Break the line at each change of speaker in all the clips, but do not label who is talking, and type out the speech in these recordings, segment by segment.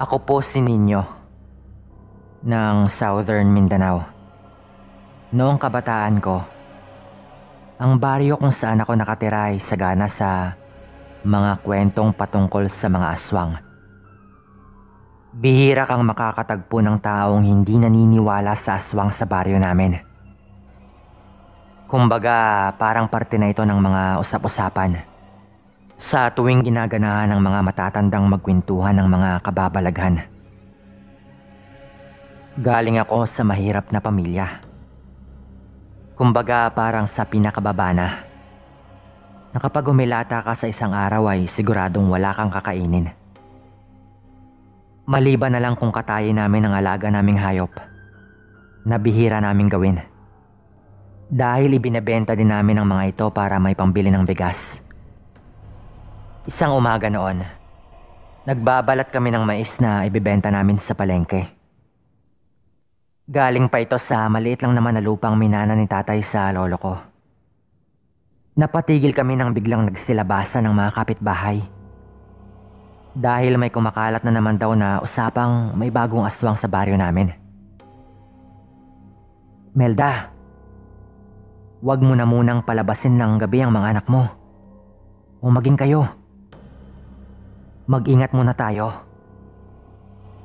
Ako po si Nino ng Southern Mindanao. Noong kabataan ko, ang baryo kung saan ako nakatira ay sagana sa mga kwentong patungkol sa mga aswang. Bihira kang makakatagpo ng taong hindi naniniwala sa aswang sa baryo namin. Kumbaga, parang parte na ito ng mga usap-usapan sa tuwing ginaganahan ng mga matatandang magkwentuhan ng mga kababalaghan. Galing ako sa mahirap na pamilya. Kumbaga parang sa pinakababa na kapag umilata ka sa isang araw ay siguradong wala kang kakainin. Maliban na lang kung katayin namin ang alaga naming hayop na bihira naming gawin. Dahil ibinebenta din namin ang mga ito para may pambili ng bigas. Isang umaga noon, nagbabalat kami ng mais na ibebenta namin sa palengke. Galing pa ito sa maliit lang naman na lupang minana ni tatay sa lolo ko. Napatigil kami nang biglang nagsilabasan ng mga kapitbahay. Dahil may kumakalat na naman daw na usapang may bagong aswang sa baryo namin. Melda, wag mo na munang palabasin ng gabi ang mga anak mo. O maging kayo. Mag-ingat muna tayo.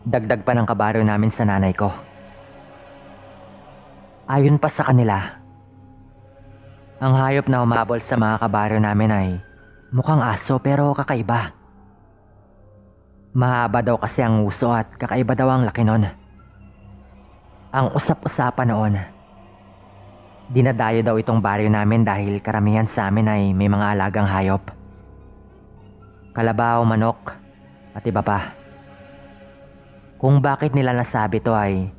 Dagdag pa ng kabaryo namin sa nanay ko. Ayon pa sa kanila, ang hayop na humabol sa mga kabaryo namin ay mukhang aso pero kakaiba. Mahaba daw kasi ang uso at kakaiba daw ang laki nun. Ang usap-usapan noon, dinadayo daw itong baryo namin dahil karamihan sa amin ay may mga alagang hayop. Kalabaw, manok, at iba pa. Kung bakit nila nasabi to ay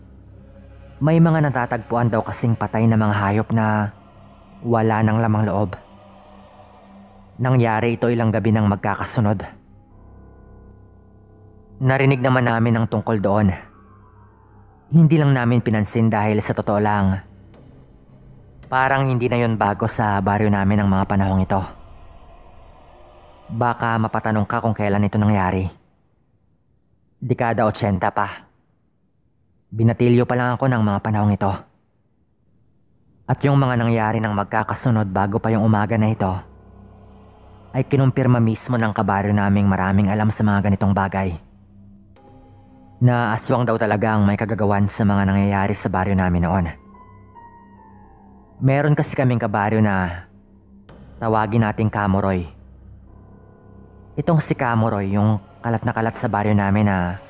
may mga natatagpuan daw kasing patay na mga hayop na wala nang lamang loob. Nangyari ito ilang gabi nang magkakasunod. Narinig naman namin ang tungkol doon. Hindi lang namin pinansin dahil sa totoo lang, parang hindi na yon bago sa baryo namin ang mga panahong ito. Baka mapatanong ka kung kailan ito nangyari. Dekada 80 pa. Binatilyo pa lang ako ng mga panahong ito. At yung mga nangyari ng magkakasunod bago pa yung umaga na ito, ay kinumpirma mismo ng kabaryo naming maraming alam sa mga ganitong bagay. Na aswang daw talaga ang may kagagawan sa mga nangyayari sa baryo namin noon. Meron kasi kaming kabaryo na tawagin nating Kamuroy. Itong si Kamuroy, yung kalat na kalat sa baryo namin na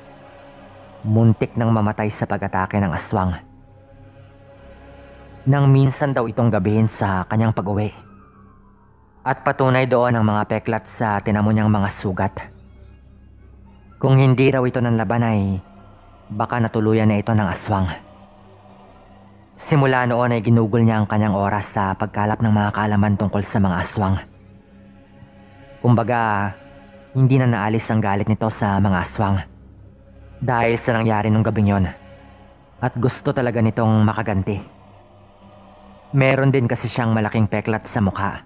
muntik nang mamatay sa pag-atake ng aswang. Nang minsan daw itong gabihin sa kanyang pag-uwi. At patunay doon ang mga peklat sa tinamo niyang mga sugat. Kung hindi raw ito ng laban ay baka natuluyan na ito ng aswang. Simula noon ay ginugol niya ang kanyang oras sa pagkalap ng mga kaalaman tungkol sa mga aswang. Kumbaga, hindi na naalis ang galit nito sa mga aswang. Dahil sa nangyari nung gabing yon. At gusto talaga nitong makaganti. Meron din kasi siyang malaking peklat sa mukha.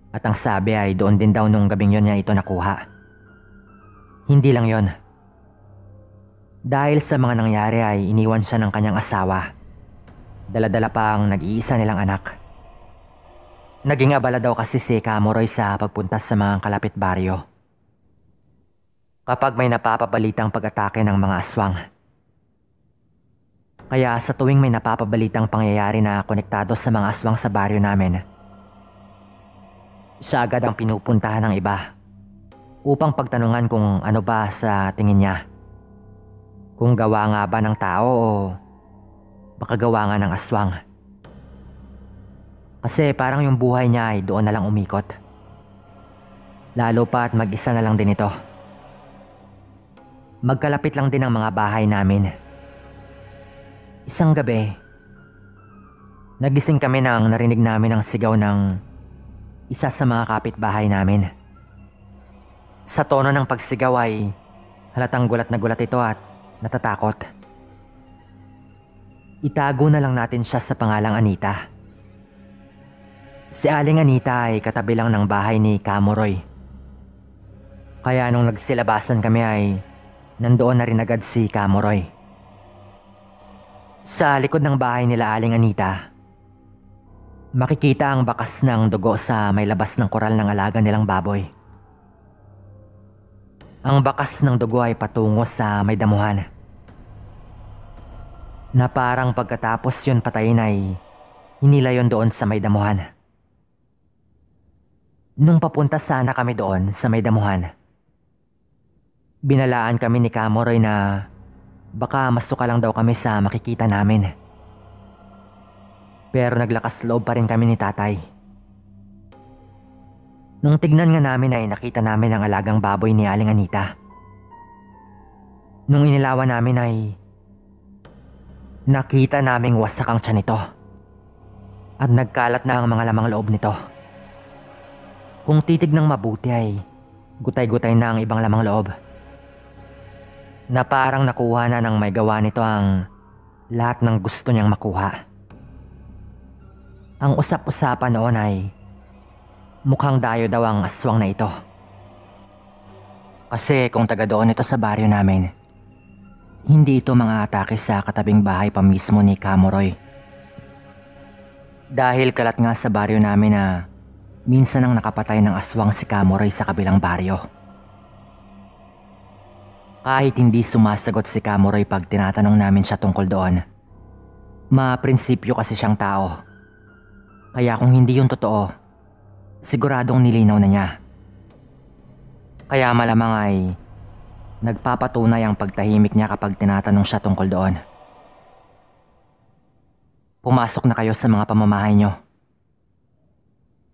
At ang sabi ay doon din daw nung gabing yon niya ito nakuha. Hindi lang yon. Dahil sa mga nangyari ay iniwan siya ng kanyang asawa. Dala-dala pa ang nag-iisa nilang anak. Naging abala daw kasi si Kamuroy sa pagpunta sa mga kalapit baryo. Kapag may napapabalitang pag-atake ng mga aswang. Kaya sa tuwing may napapabalitang pangyayari na konektado sa mga aswang sa baryo namin, siya agad ang pinupuntahan ng iba upang pagtanungan kung ano ba sa tingin niya. Kung gawa nga ba ng tao o baka gawa nga ng aswang. Kasi parang yung buhay niya ay doon na lang umikot. Lalo pa at mag-isa na lang din ito. Magkalapit lang din ang mga bahay namin. Isang gabi, nagising kami nang narinig namin ang sigaw ng isa sa mga kapitbahay namin. Sa tono ng pagsigaw ay halatang gulat na gulat ito at natatakot. Itago na lang natin siya sa pangalang Anita. Si Aling Anita ay katabi lang ng bahay ni Kamuroy. Kaya nung nagsilabasan kami ay nandoon na rin agad si Kamuroy. Sa likod ng bahay nila Aling Anita, makikita ang bakas ng dugo sa may labas ng koral ng alaga nilang baboy. Ang bakas ng dugo ay patungo sa may damuhan, na parang pagkatapos yun patayin ay hinila yun doon sa may damuhan. Nung papunta sana kami doon sa may damuhan, binalaan kami ni Kamuroy na baka masuka lang daw kami sa makikita namin. Pero naglakas loob pa rin kami ni tatay. Nung tignan nga namin ay nakita namin ang alagang baboy ni Aling Anita. Nung inilawan namin ay nakita naming wasak ang tiyan nito at nagkalat na ang mga lamang loob nito. Kung titignang mabuti ay gutay-gutay na ang ibang lamang loob, na parang nakuha na ng may gawa nito ang lahat ng gusto niyang makuha. Ang usap-usapan noon ay mukhang dayo daw ang aswang na ito. Kasi kung taga doon ito sa baryo namin, hindi ito mga atake sa katabing bahay pa mismo ni Kamuroy. Dahil kalat nga sa baryo namin na minsan ang nakapatay ng aswang si Kamuroy sa kabilang baryo. Kahit hindi sumasagot si Kamuroy pag tinatanong namin siya tungkol doon, ma-prinsipyo kasi siyang tao. Kaya kung hindi yun totoo, siguradong nilinaw na niya. Kaya malamang ay nagpapatunay ang pagtahimik niya kapag tinatanong siya tungkol doon. Pumasok na kayo sa mga pamamahay niyo.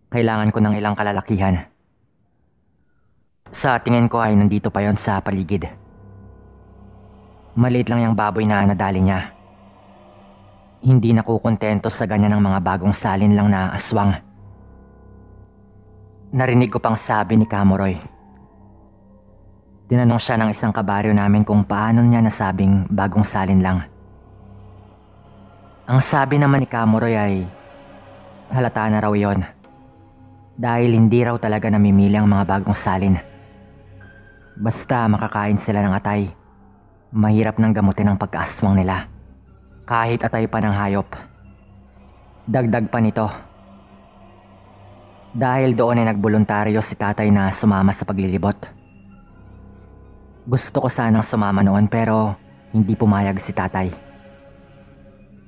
Kailangan ko ng ilang kalalakihan. Sa tingin ko ay nandito pa yon sa paligid. Maliit lang yung baboy na nadali niya. Hindi nakukontento sa ganyan ng mga bagong salin lang na aswang. Narinig ko pang sabi ni Kamuroy. Tinanong siya ng isang kabaryo namin kung paano niya nasabing bagong salin lang. Ang sabi naman ni Kamuroy ay halata na raw yon, dahil hindi raw talaga namimili ang mga bagong salin. Basta makakain sila ng atay, mahirap nang gamutin ang pagkaaswang nila. Kahit atay pa ng hayop. Dagdag pa nito, dahil doon ay nagboluntaryo si tatay na sumama sa paglilibot. Gusto ko sanang sumama noon pero hindi pumayag si tatay.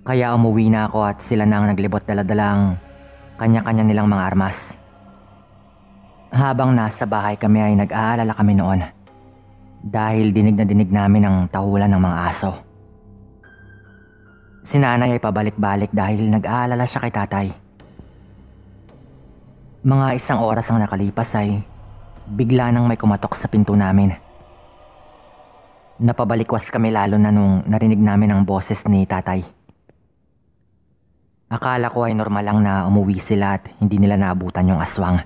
Kaya umuwi na ako at sila na ang naglibot dala-dalang kanya-kanya nilang mga armas. Habang nasa bahay kami ay nag-aalala kami noon, dahil dinig na dinig namin ang tahulan ng mga aso. Si nanay ay pabalik-balik dahil nag-aalala siya kay tatay. Mga 1 oras ang nakalipas ay bigla nang may kumatok sa pinto namin. Napabalikwas kami lalo na nung narinig namin ang boses ni tatay. Akala ko ay normal lang na umuwi sila at hindi nila naabutan yung aswang.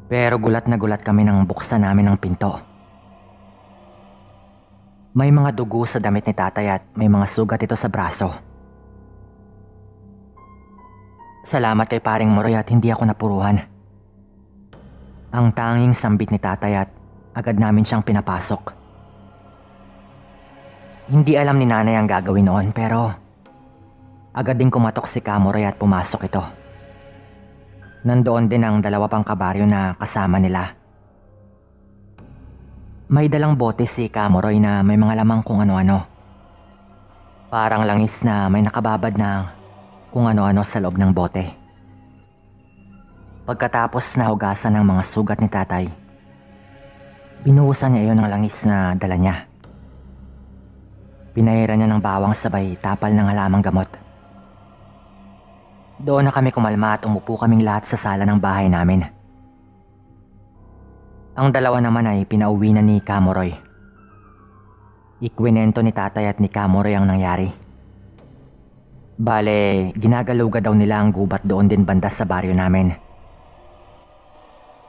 Pero gulat na gulat kami nang buksan namin ang pinto. May mga dugo sa damit ni tatay at may mga sugat ito sa braso. Salamat kay paring Moroy at hindi ako napuruhan. Ang tanging sambit ni tatay at agad namin siyang pinapasok. Hindi alam ni nanay ang gagawin noon pero agad din kumatok si Kamuroy at pumasok ito. Nandoon din ang 2 pang kabaryo na kasama nila. May dalang bote si Kamuroy na may mga lamang kung ano-ano. Parang langis na may nakababad na kung ano-ano sa loob ng bote. Pagkatapos na hugasan ng mga sugat ni tatay, binuhusan niya iyon ng langis na dala niya. Pinahiran niya ng bawang sabay tapal ng halamang gamot. Doon na kami kumalma at umupo kaming lahat sa sala ng bahay namin. Ang 2 naman ay pinauwi na ni Kamuroy. Ikwinento ni tatay at ni Kamuroy ang nangyari. Bale, ginagaluga daw nila ang gubat doon din banda sa baryo namin.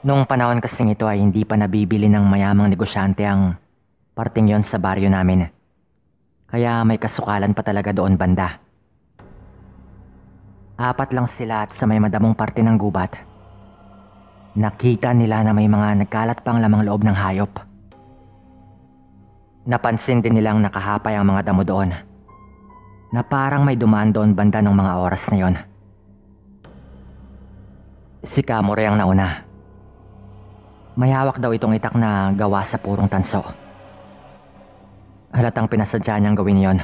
Noong panahon kasing ito ay hindi pa nabibili ng mayamang negosyante ang parting yon sa baryo namin. Kaya may kasukalan pa talaga doon banda. 4 lang sila at sa may madamong parte ng gubat, nakita nila na may mga nagkalat pang lamang loob ng hayop. Napansin din nilang nakahapay ang mga damo doon na parang may dumaan doon banda ng mga oras na yon. Si Kamoray ang nauna. May hawak daw itong itak na gawa sa purong tanso. Halatang pinasadya niyang gawin yon.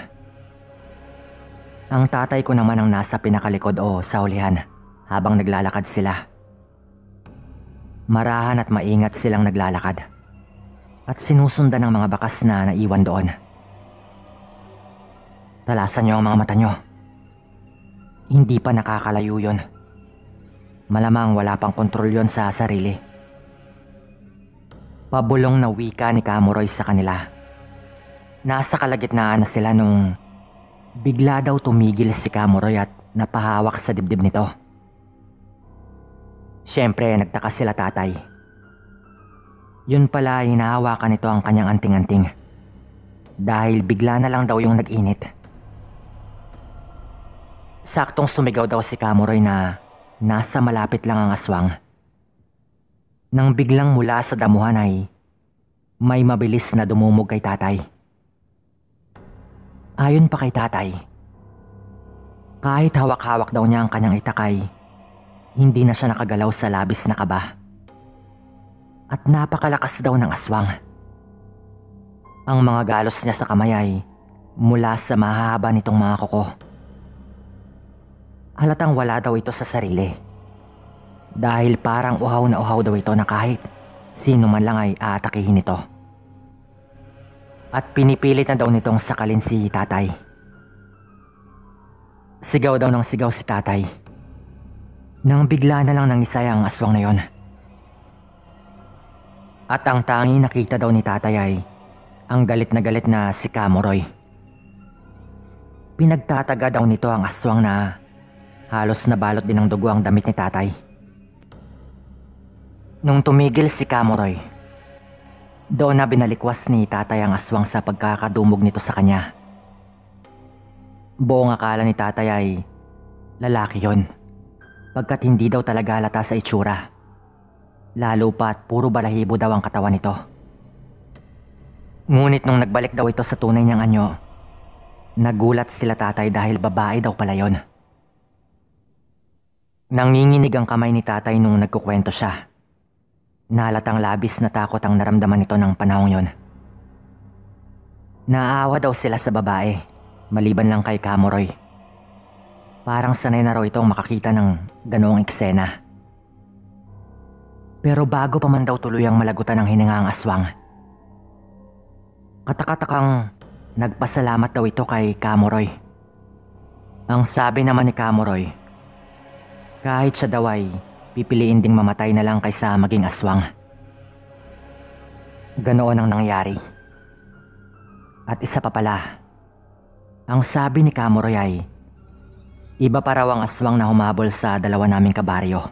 Ang tatay ko naman ang nasa pinakalikod o sa hulihan habang naglalakad sila. Marahan at maingat silang naglalakad at sinusundan ng mga bakas na naiwan doon. Talasan niyo ang mga mata niyo. Hindi pa nakakalayo yun. Malamang wala pang kontrol yon sa sarili. Pabulong na wika ni Kamuroy sa kanila. Nasa kalagitnaan na sila nung bigla daw tumigil si Kamuroy at napahawak sa dibdib nito. Siyempre, nagtaka sila tatay. Yun pala, hinahawakan nito ang kanyang anting-anting. Dahil bigla na lang daw yung nag-init. Saktong sumigaw daw si Kamuroy na nasa malapit lang ang aswang. Nang biglang mula sa damuhan ay may mabilis na dumumog kay tatay. Ayon pa kay tatay, kahit hawak-hawak daw niya ang kanyang itak ay hindi na siya nakagalaw sa labis na kaba. At napakalakas daw ng aswang. Ang mga galos niya sa kamay ay mula sa mahaba nitong mga kuko. Halatang wala daw ito sa sarili. Dahil parang uhaw na uhaw daw ito na kahit sino man lang ay aatakihin ito. At pinipilit na daw nitong sakalin si tatay. Sigaw daw ng sigaw si tatay. Nang bigla na lang nangisay ang aswang na yon. At ang tanging nakita daw ni tatay ay ang galit na si Kamuroy. Pinagtataga daw nito ang aswang na halos nabalot din ng dugo ang damit ni tatay. Nung tumigil si Kamuroy, doon na binalikwas ni tatay ang aswang sa pagkakadumog nito sa kanya. Buong akala ni tatay ay lalaki yon, pagkat hindi daw talaga halata sa itsura. Lalo pa at puro balahibo daw ang katawan nito. Ngunit nung nagbalik daw ito sa tunay niyang anyo, nagulat sila tatay dahil babae daw pala yon. Nanginginig ang kamay ni tatay nung nagkukwento siya. Nahalatang labis na takot ang naramdaman nito ng panahong yon. Naawa daw sila sa babae, maliban lang kay Kamuroy. Parang sanay na raw itong makakita ng ganoong eksena. Pero bago pa man daw tuluyang malagutan ng hininga ang aswang, katakatakang nagpasalamat daw ito kay Kamuroy. Ang sabi naman ni Kamuroy, kahit siya daw ay pipiliin ding mamatay na lang kaysa maging aswang. Ganoon ang nangyari. At isa pa pala, ang sabi ni Kamuroy ay iba pa raw ang aswang na humabol sa dalawa naming kabaryo.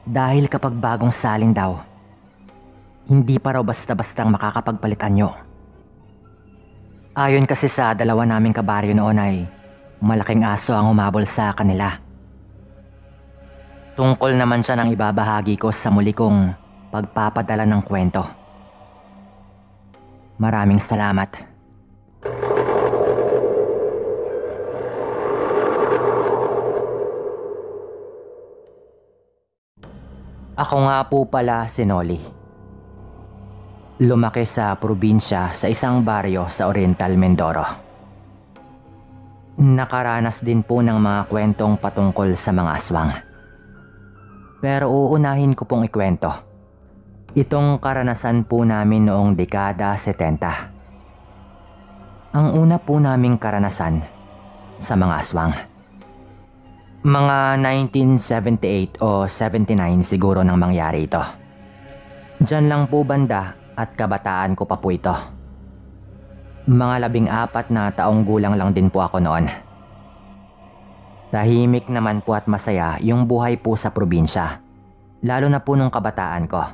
Dahil kapag bagong salin daw, hindi pa raw basta-bastang makakapagpalit anyo. Ayon kasi sa dalawa naming kabaryo noon ay malaking aso ang humabol sa kanila. Tungkol naman siya ng ibabahagi ko sa muli kong pagpapadala ng kwento. Maraming salamat. Ako nga po pala si Noli. Lumaki sa probinsya sa isang baryo sa Oriental Mindoro. Nakaranas din po ng mga kwentong patungkol sa mga aswang. Pero uunahin ko pong ikwento itong karanasan po namin noong dekada 70. Ang una po naming karanasan sa mga aswang. Mga 1978 o 79 siguro nang mangyari ito. Diyan lang po banda at kabataan ko pa po ito. Mga 14 na taong gulang lang din po ako noon. Tahimik naman po at masaya yung buhay po sa probinsya, lalo na po nung kabataan ko.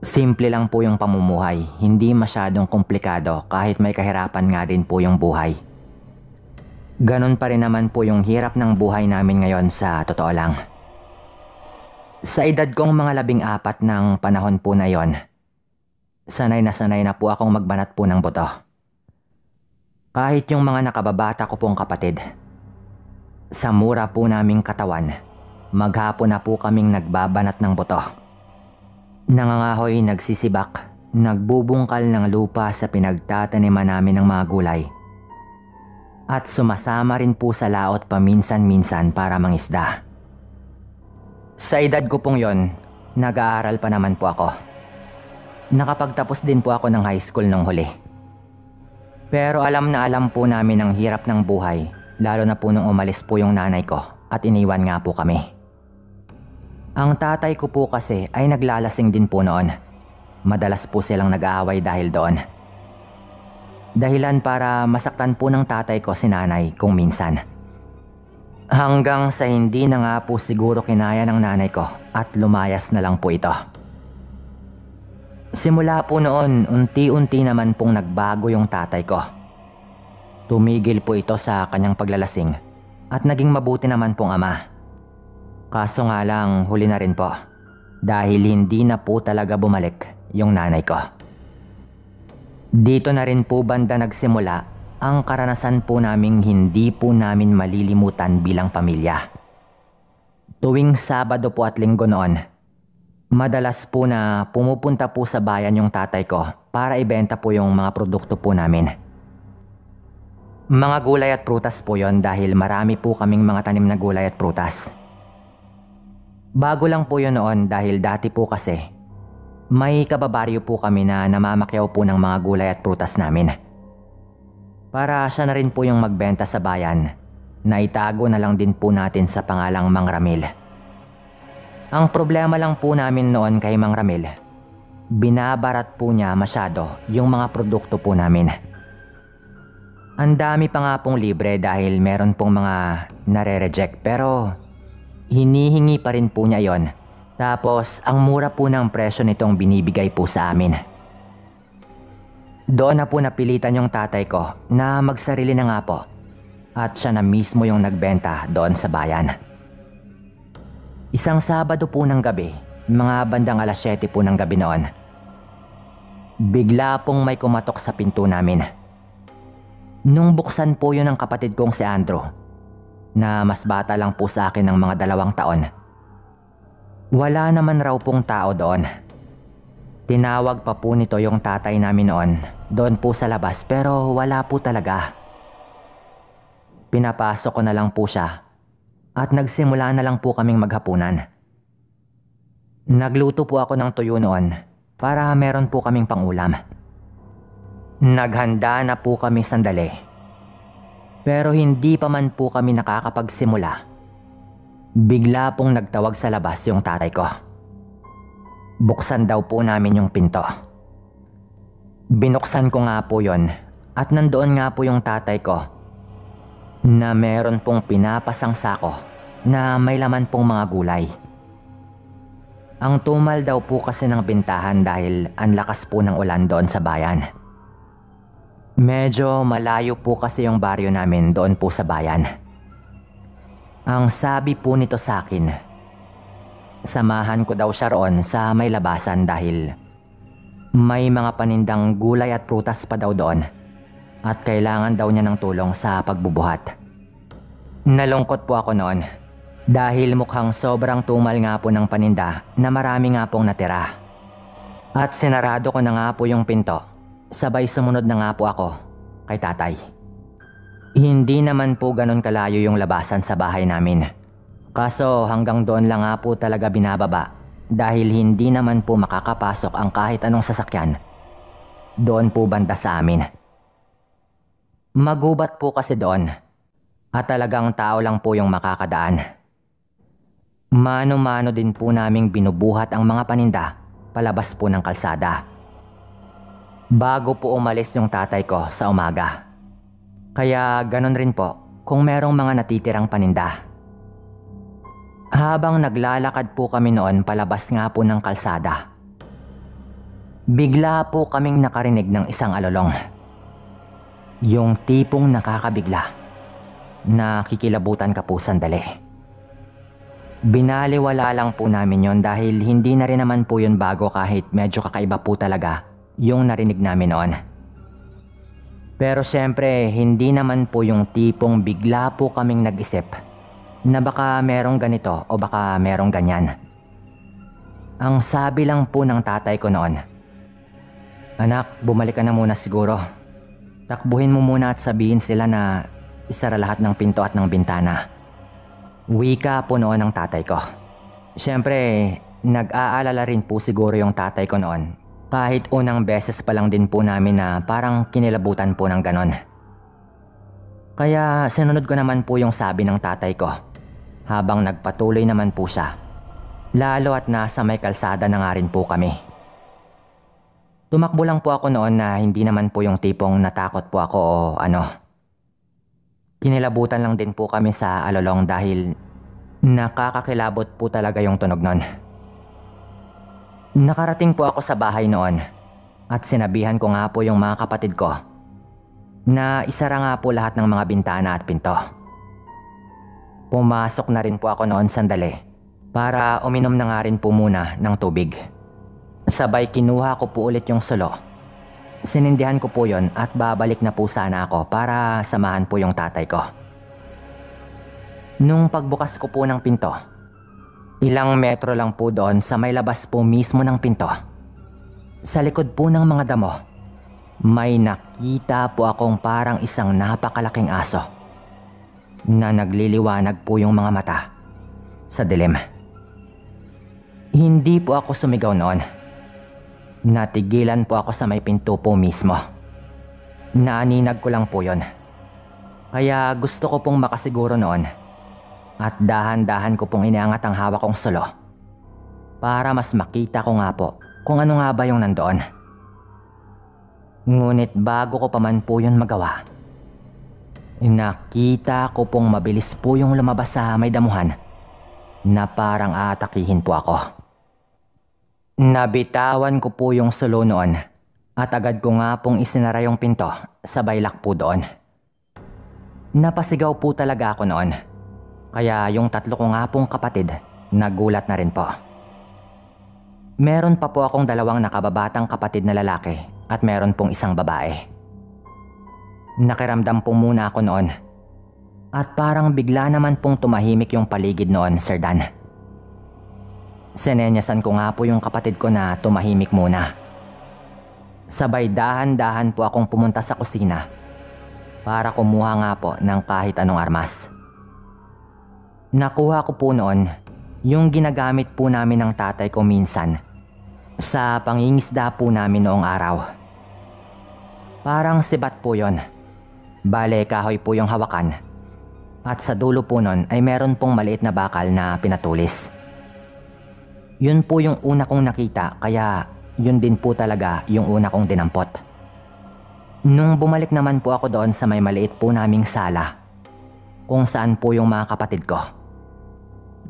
Simple lang po yung pamumuhay, hindi masyadong komplikado kahit may kahirapan nga din po yung buhay. Ganon pa rin naman po yung hirap ng buhay namin ngayon sa totoo lang. Sa edad kong mga 14 ng panahon po na yon, sanay na po akong magbanat po ng buto. Kahit yung mga nakababata ko pong kapatid. Sa mura po naming katawan, maghapon na po kaming nagbabanat ng buto. Nangangahoy, nagsisibak, nagbubungkal ng lupa sa pinagtataniman namin ng mga gulay. At sumasama rin po sa laot paminsan-minsan para mangisda. Sa edad ko pong yon, nag-aaral pa naman po ako. Nakapagtapos din po ako ng high school nung huli. Pero alam na alam po namin ang hirap ng buhay, lalo na po nung umalis po yung nanay ko at iniwan nga po kami. Ang tatay ko po kasi ay naglalasing din po noon. Madalas po silang nag-aaway dahil doon. Dahilan para masaktan po ng tatay ko si nanay kung minsan. Hanggang sa hindi na nga po siguro kinaya ng nanay ko at lumayas na lang po ito. Simula po noon, unti-unti naman pong nagbago yung tatay ko. Tumigil po ito sa kanyang paglalasing at naging mabuti naman pong ama. Kaso nga lang huli na rin po dahil hindi na po talaga bumalik yung nanay ko. Dito na rin po banda nagsimula ang karanasan po naming hindi po namin malilimutan bilang pamilya. Tuwing Sabado po at Linggo noon, madalas po na pumupunta po sa bayan yung tatay ko para ibenta po yung mga produkto po namin. Mga gulay at prutas po yon dahil marami po kaming mga tanim na gulay at prutas. Bago lang po yun noon dahil dati po kasi may kababaryo po kami na namamakyaw po ng mga gulay at prutas namin. Para siya na rin po yung magbenta sa bayan, na itago na lang din po natin sa pangalang Mang Ramil. Ang problema lang po namin noon kay Mang Ramil, binabarat po niya masyado yung mga produkto po namin. Ang dami pa nga pong libre dahil meron pong mga nare-reject pero hinihingi pa rin po niya yon. Tapos ang mura po ng presyo nitong binibigay po sa amin. Doon na po napilitan yung tatay ko na magsarili na nga po at siya na mismo yung nagbenta doon sa bayan. Isang Sabado po ng gabi, mga bandang 7:00 po ng gabi noon. Bigla pong may kumatok sa pinto namin. Nung buksan po yun ng kapatid kong si Andrew, na mas bata lang po sa akin ng mga 2 taon. Wala naman raw pong tao doon. Tinawag pa po nito yung tatay namin noon, doon po sa labas pero wala po talaga. Pinapasok ko na lang po siya at nagsimula na lang po kaming maghapunan. Nagluto po ako ng tuyo noon para meron po kaming pangulam. Naghanda na po kami sandali. Pero hindi pa man po kami nakakapagsimula. Bigla pong nagtawag sa labas yung tatay ko. Buksan daw po namin yung pinto. Binuksan ko nga po yon at nandoon nga po yung tatay ko na meron pong pinapasang sako na may laman pong mga gulay. Ang tumal daw po kasi ng bintahan dahil ang lakas po ng ulan doon sa bayan. Medyo malayo po kasi yung baryo namin doon po sa bayan. Ang sabi po nito sa akin, samahan ko daw siya roon sa may labasan dahil may mga panindang gulay at prutas pa daw doon at kailangan daw niya ng tulong sa pagbubuhat. Nalungkot po ako noon dahil mukhang sobrang tumal nga po ng paninda na marami nga pong natira. At sinarado ko na nga po yung pinto, sabay sumunod na nga po ako kay tatay. Hindi naman po ganun kalayo yung labasan sa bahay namin. Kaso hanggang doon lang nga po talaga binababa dahil hindi naman po makakapasok ang kahit anong sasakyan. Doon po banda sa amin. Magubat po kasi doon at talagang tao lang po yung makakadaan. Mano-mano din po naming binubuhat ang mga paninda palabas po ng kalsada. Bago po umalis yung tatay ko sa umaga. Kaya ganon rin po kung merong mga natitirang paninda. Habang naglalakad po kami noon palabas nga po ng kalsada, bigla po kaming nakarinig ng isang alulong. Yung tipong nakakabigla, nakikilabutan ka po sandali. Binaliwala lang po namin yon dahil hindi na rin naman po yun bago kahit medyo kakaiba po talaga yung narinig namin noon. Pero syempre, hindi naman po yung tipong bigla po kaming nag-isip na baka merong ganito o baka merong ganyan. Ang sabi lang po ng tatay ko noon, "Anak, bumalik ka na muna siguro. Takbuhin mo muna at sabihin sila na isara lahat ng pinto at ng bintana." Wika po noon ng tatay ko. Syempre, nag-aalala rin po siguro yung tatay ko noon. Kahit unang beses pa lang din po namin na parang kinilabutan po ng ganon. Kaya sinunod ko naman po yung sabi ng tatay ko habang nagpatuloy naman po siya. Lalo at nasa may kalsada na nga rin po kami. Tumakbo lang po ako noon na hindi naman po yung tipong natakot po ako o ano. Kinilabutan lang din po kami sa alolong dahil nakakakilabot po talaga yung tunog nun. Nakarating po ako sa bahay noon at sinabihan ko nga po yung mga kapatid ko na isara nga po lahat ng mga bintana at pinto. Pumasok na rin po ako noon sandali para uminom na nga rin po muna ng tubig. Sabay kinuha ko po ulit yung sulo. Sinindihan ko po yon at babalik na po sana ako para samahan po yung tatay ko. Nung pagbukas ko po ng pinto, ilang metro lang po doon sa may labas po mismo ng pinto, sa likod po ng mga damo, may nakita po akong parang isang napakalaking aso na nagliliwanag po yung mga mata sa dilim. Hindi po ako sumigaw noon. Natigilan po ako sa may pinto po mismo. Naaninag ko lang po yon. Kaya gusto ko pong makasiguro noon at dahan-dahan ko pong iniangat ang hawak kong sulo para mas makita ko nga po kung ano nga ba yung nandoon. Ngunit bago ko pa man po yun magawa, nakita ko pong mabilis po yung lumabas sa may damuhan na parang aatakihin po ako. Nabitawan ko po yung sulo noon at agad ko nga pong isinara yung pinto sa baylak po doon. Napasigaw po talaga ako noon, kaya yung tatlo ko nga pong kapatid nagulat na rin po. Meron pa po akong dalawang nakababatang kapatid na lalaki at meron pong isang babae. Nakiramdam po muna ako noon at parang bigla naman pong tumahimik yung paligid noon, Sir Dan. Sinenyasan ko nga po yung kapatid ko na tumahimik muna. Sabay dahan-dahan po akong pumunta sa kusina para kumuha nga po ng kahit anong armas. Nakuha ko po noon yung ginagamit po namin ng tatay ko minsan sa pangingisda po namin noong araw. Parang sibat po yon. Bale, kahoy po yung hawakan at sa dulo po nun ay meron pong maliit na bakal na pinatulis. Yun po yung una kong nakita, kaya yun din po talaga yung una kong dinampot. Nung bumalik naman po ako doon sa may maliit po naming sala kung saan po yung mga kapatid ko,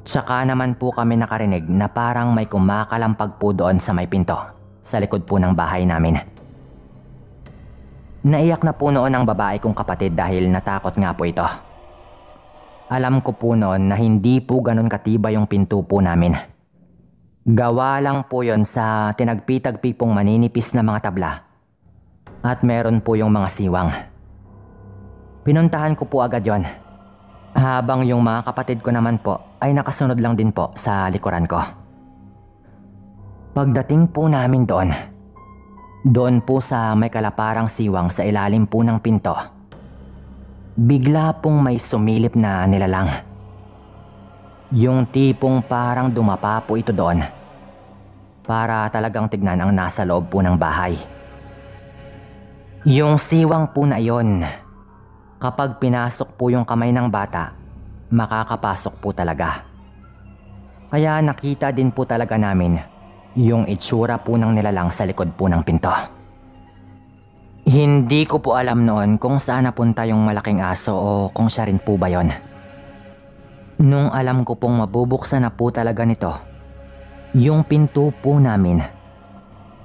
tsaka naman po kami nakarinig na parang may kumakalampag po doon sa may pinto sa likod po ng bahay namin. Naiyak na po noon ang babae kong kapatid dahil natakot nga po ito. Alam ko po noon na hindi po ganun katiba yung pinto po namin. Gawa lang po yon sa tinagpi-tagpi pong maninipis na mga tabla at meron po yung mga siwang. Pinuntahan ko po agad yon, habang yung mga kapatid ko naman po ay nakasunod lang din po sa likuran ko. Pagdating po namin doon po sa may kalaparang siwang sa ilalim po ng pinto, bigla pong may sumilip na nilalang. Yung tipong parang dumapa po ito doon para talagang tignan ang nasa loob po ng bahay. Yung siwang po na iyon, kapag pinasok po yung kamay ng bata, makakapasok po talaga. Kaya nakita din po talaga namin yung itsura po ng nilalang sa likod po ng pinto. Hindi ko po alam noon kung saan napunta yung malaking aso o kung siya rin po ba yon. Nung alam ko pong mabubuksan na po talaga nito yung pinto po namin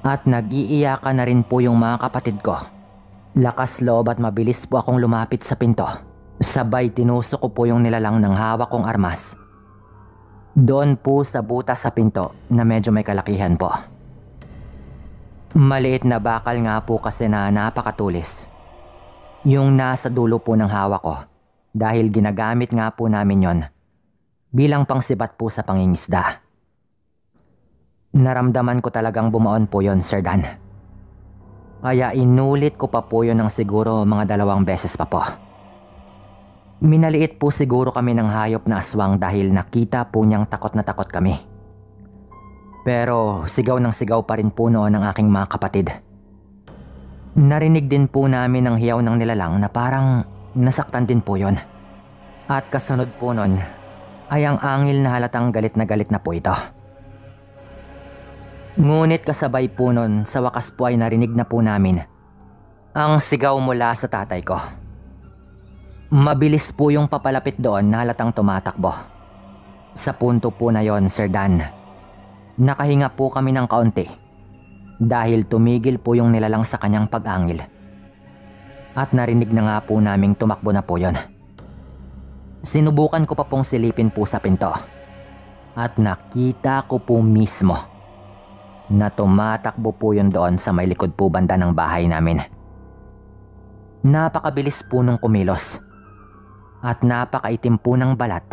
at nag-iiyakan na rin po yung mga kapatid ko, lakas loob at mabilis po akong lumapit sa pinto. Sabay tinusok ko po yung nilalang ng hawak kong armas doon po sa butas sa pinto na medyo may kalakihan po. Maliit na bakal nga po kasi na napakatulis. Yung nasa dulo po ng hawak ko dahil ginagamit nga po namin yon bilang pangsibat po sa pangingisda. Naramdaman ko talagang bumaon po yon, Sir Dan. Kaya inulit ko pa po yon ng siguro mga 2 beses pa po. Minaliit po siguro kami ng hayop na aswang dahil nakita po niyang takot na takot kami. Pero sigaw ng sigaw pa rin po noon ng aking mga kapatid. Narinig din po namin ang hiyaw ng nilalang na parang nasaktan din po yon. At kasunod po nun ay ang angil na halatang galit na po ito. Ngunit kasabay po nun sa wakas po ay narinig na po namin ang sigaw mula sa tatay ko. Mabilis po yung papalapit doon na halatang tumatakbo. Sa punto po na yon, Sir Dan, nakahinga po kami ng kaunti dahil tumigil po yung nilalang sa kanyang pag-angil. At narinig na nga po naming tumakbo na po yon. Sinubukan ko pa pong silipin po sa pinto at nakita ko po mismo na tumatakbo po yun doon sa may likod po banda ng bahay namin. Napakabilis po nung kumilos at napakaitim po ng balat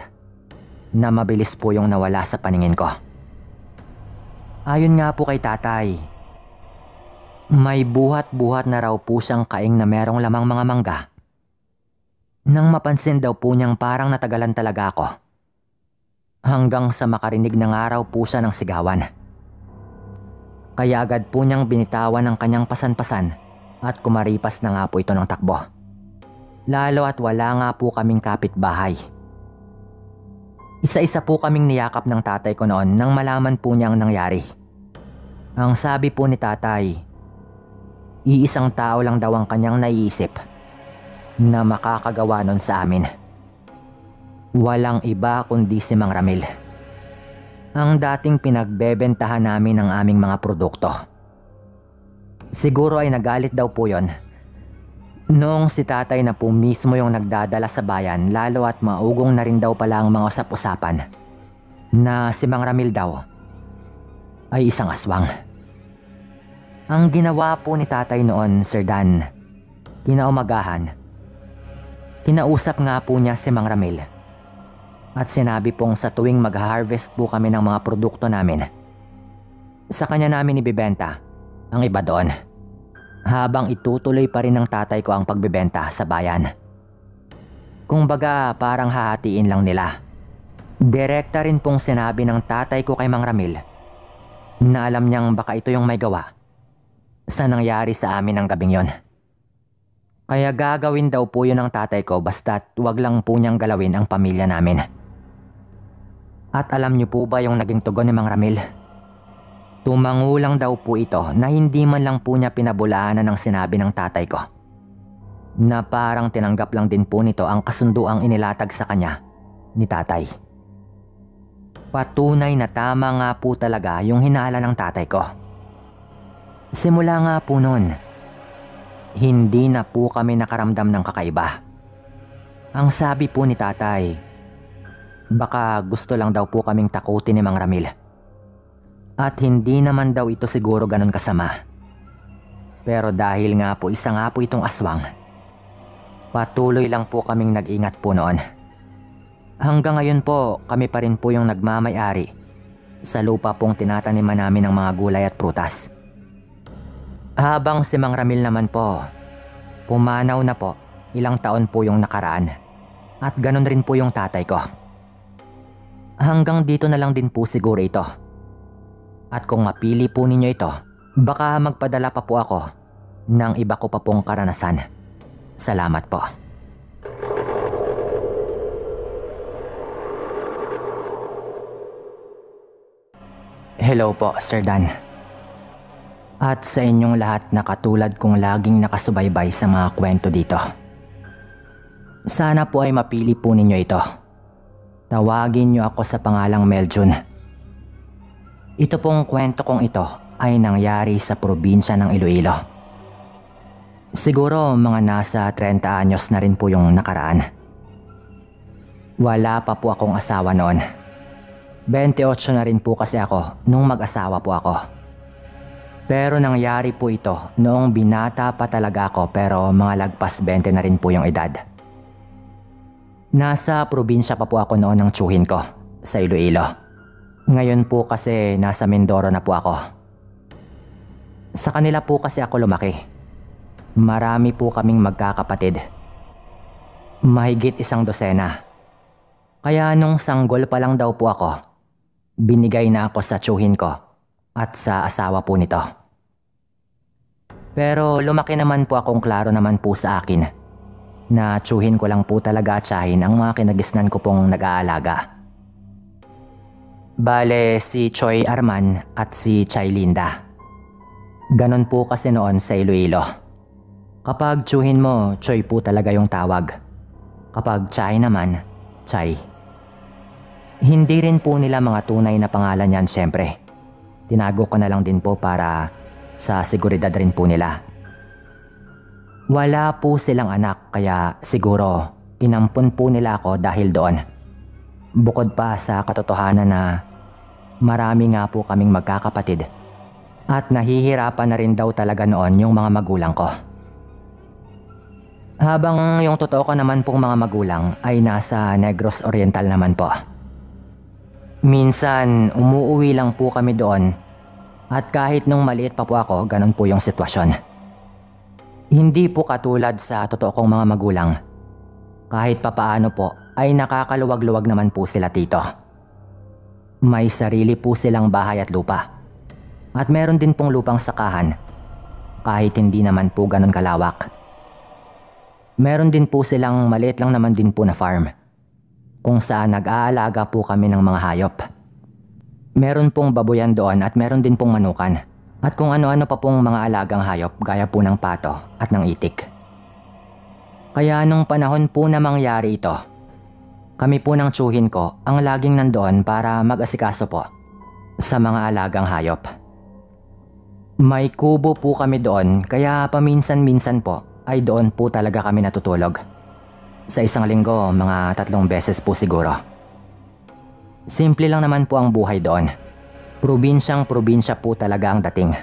na mabilis po yung nawala sa paningin ko. Ayon nga po kay tatay, may buhat-buhat na raw po siyang kaing na merong lamang mga mangga. Nang mapansin daw po niyang parang natagalan talaga ako. Hanggang sa makarinig ng araw po siya ng sigawan. Kaya agad po niyang binitawan ang kanyang pasan-pasan at kumaripas na nga po ito ng takbo. Lalo at wala nga po kaming kapitbahay. Isa-isa po kaming niyakap ng tatay ko noon nang malaman po niya ang nangyari. Ang sabi po ni tatay, iisang tao lang daw ang kanyang naiisip na makakagawa nun sa amin. Walang iba kundi si Mang Ramil, ang dating pinagbebentahan namin ng aming mga produkto. Siguro ay nagalit daw po yon noong si tatay na po mismo yung nagdadala sa bayan, lalo at maugong na rin daw pala ang mga usap-usapan na si Mang Ramil daw ay isang aswang. Ang ginawa po ni tatay noon, Sir Dan, kinaumagahan, kinausap nga po niya si Mang Ramil at sinabi pong sa tuwing mag-harvest po kami ng mga produkto namin, sa kanya namin ibibenta ang iba doon, habang itutuloy pa rin ng tatay ko ang pagbebenta sa bayan. Kung baga parang hahatiin lang nila. Direkta rin pong sinabi ng tatay ko kay Mang Ramil na alam niyang baka ito yung may gawa sa nangyari sa amin ng gabing yon. Kaya gagawin daw po yun ng tatay ko basta't wag lang po niyang galawin ang pamilya namin. At alam niyo po ba yung naging tugon ni Mang Ramil? Tumangulang daw po ito na hindi man lang po niya pinabulaanan ng sinabi ng tatay ko, na parang tinanggap lang din po nito ang kasunduang inilatag sa kanya ni tatay. Patunay na tama nga po talaga yung hinala ng tatay ko. Simula nga po noon, hindi na po kami nakaramdam ng kakaiba. Ang sabi po ni tatay, baka gusto lang daw po kaming takutin ni Mang Ramil. At hindi naman daw ito siguro ganun kasama. Pero dahil nga po isa nga po itong aswang, patuloy lang po kaming nag-ingat po noon. Hanggang ngayon po kami pa rin po yung nagmamay-ari sa lupa pong tinataniman namin ng mga gulay at prutas. Habang si Mang Ramil naman po, pumanaw na po, ilang taon po yung nakaraan. At ganun rin po yung tatay ko. Hanggang dito na lang din po siguro ito. At kung mapili po ninyo ito, baka magpadala pa po ako ng iba ko pa pong karanasan. Salamat po. Hello po, Sir Dan. At sa inyong lahat na katulad kong laging nakasubaybay sa mga kwento dito. Sana po ay mapili po ninyo ito. Tawagin niyo ako sa pangalang Meljun. Ito pong kwento kong ito ay nangyari sa probinsya ng Iloilo. Siguro mga nasa 30 anyos na rin po yung nakaraan. Wala pa po akong asawa noon. 28 na rin po kasi ako nung mag-asawa po ako. Pero nangyari po ito noong binata pa talaga ako pero mga lagpas 20 na rin po yung edad. Nasa probinsya pa po ako noon ng tiyuhin ko, sa Iloilo. Ngayon po kasi nasa Mindoro na po ako. Sa kanila po kasi ako lumaki. Marami po kaming magkakapatid. Mahigit 100. Kaya nung sanggol pa lang daw po ako, binigay na ako sa tiyuhin ko at sa asawa po nito. Pero lumaki naman po akong klaro naman po sa akin na tiyuhin ko lang po talaga tsahin ang mga kinagisnan ko pong nag-aalaga. Bale si Choy Arman at si Chay Linda. Ganon po kasi noon sa Iloilo. Kapag tiyuhin mo, Choy po talaga yung tawag. Kapag Chay naman, Chay. Hindi rin po nila mga tunay na pangalan yan syempre. Tinago ko na lang din po para sa seguridad rin po nila. Wala po silang anak kaya siguro inampun po nila ako dahil doon. Bukod pa sa katotohanan na marami nga po kaming magkakapatid at nahihirapan na rin daw talaga noon yung mga magulang ko. Habang yung totoo ko naman pong mga magulang ay nasa Negros Oriental naman po. Minsan umuuwi lang po kami doon at kahit nung maliit pa po ako, ganun po yung sitwasyon. Hindi po katulad sa totoo kong mga magulang. Kahit papaano po ay nakakaluwag-luwag naman po sila tito. May sarili po silang bahay at lupa. At meron din pong lupang sakahan kahit hindi naman po ganun kalawak. Meron din po silang maliit lang naman din po na farm kung saan nag-aalaga po kami ng mga hayop. Meron pong baboyan doon at meron din pong manukan at kung ano-ano pa pong mga alagang hayop gaya po ng pato at ng itik. Kaya nung panahon po na mangyari ito, kami po ng tiyuhin ko ang laging nandoon para mag-asikaso po sa mga alagang hayop. May kubo po kami doon kaya paminsan-minsan po ay doon po talaga kami natutulog. Sa isang linggo, mga 3 beses po siguro. Simple lang naman po ang buhay doon. Probinsyang-probinsya po talaga ang dating.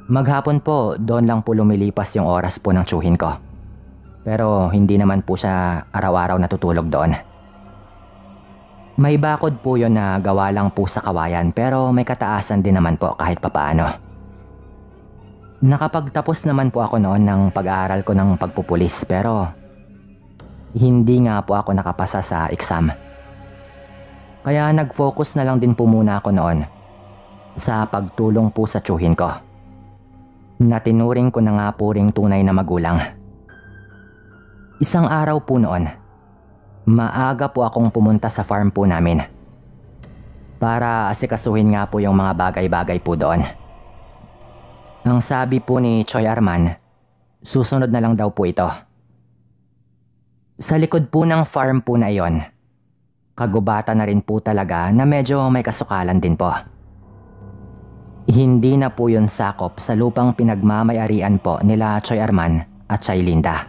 Maghapon po, doon lang po lumilipas yung oras po ng tiyuhin ko. Pero hindi naman po siya araw-araw natutulog doon. May bakod po yun na gawa lang po sa kawayan pero may kataasan din naman po kahit papaano. Nakapagtapos naman po ako noon ng pag-aaral ko ng pagpupulis pero hindi nga po ako nakapasa sa exam. Kaya nag-focus na lang din po muna ako noon sa pagtulong po sa tiyuhin ko. Natinuring ko na nga po ring tunay na magulang. Isang araw po noon, maaga po akong pumunta sa farm po namin para asikasuhin nga po yung mga bagay-bagay po doon. Ang sabi po ni Choy Arman, susunod na lang daw po ito. Sa likod po ng farm po na iyon, kagubatan na rin po talaga na medyo may kasukalan din po. Hindi na po yun sakop sa lupang pinagmamayarian po nila Choy Arman at Chay Linda.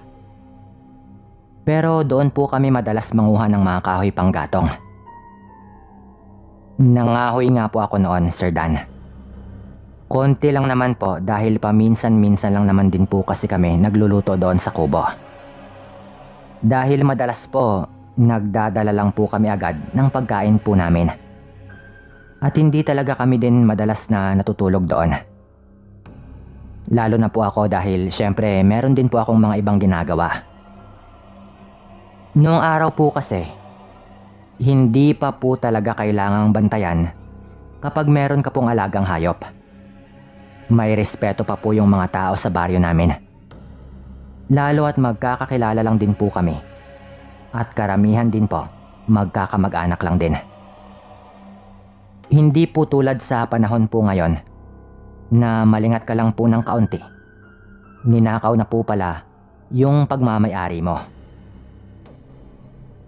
Pero doon po kami madalas manguha ng mga kahoy panggatong. Nangahoy nga po ako noon, Sir Dan. Konti lang naman po dahil paminsan-minsan lang naman din po kasi kami nagluluto doon sa kubo. Dahil madalas po, nagdadala lang po kami agad ng pagkain po namin. At hindi talaga kami din madalas na natutulog doon. Lalo na po ako dahil syempre meron din po akong mga ibang ginagawa. Noong araw po kasi, hindi pa po talaga kailangang bantayan kapag meron ka pong alagang hayop. May respeto pa po yung mga tao sa baryo namin. Lalo at magkakakilala lang din po kami. At karamihan din po, magkakamag-anak lang din. Hindi po tulad sa panahon po ngayon na malingat ka lang po ng kaunti. Ninakaw na po pala yung pagmamayari mo.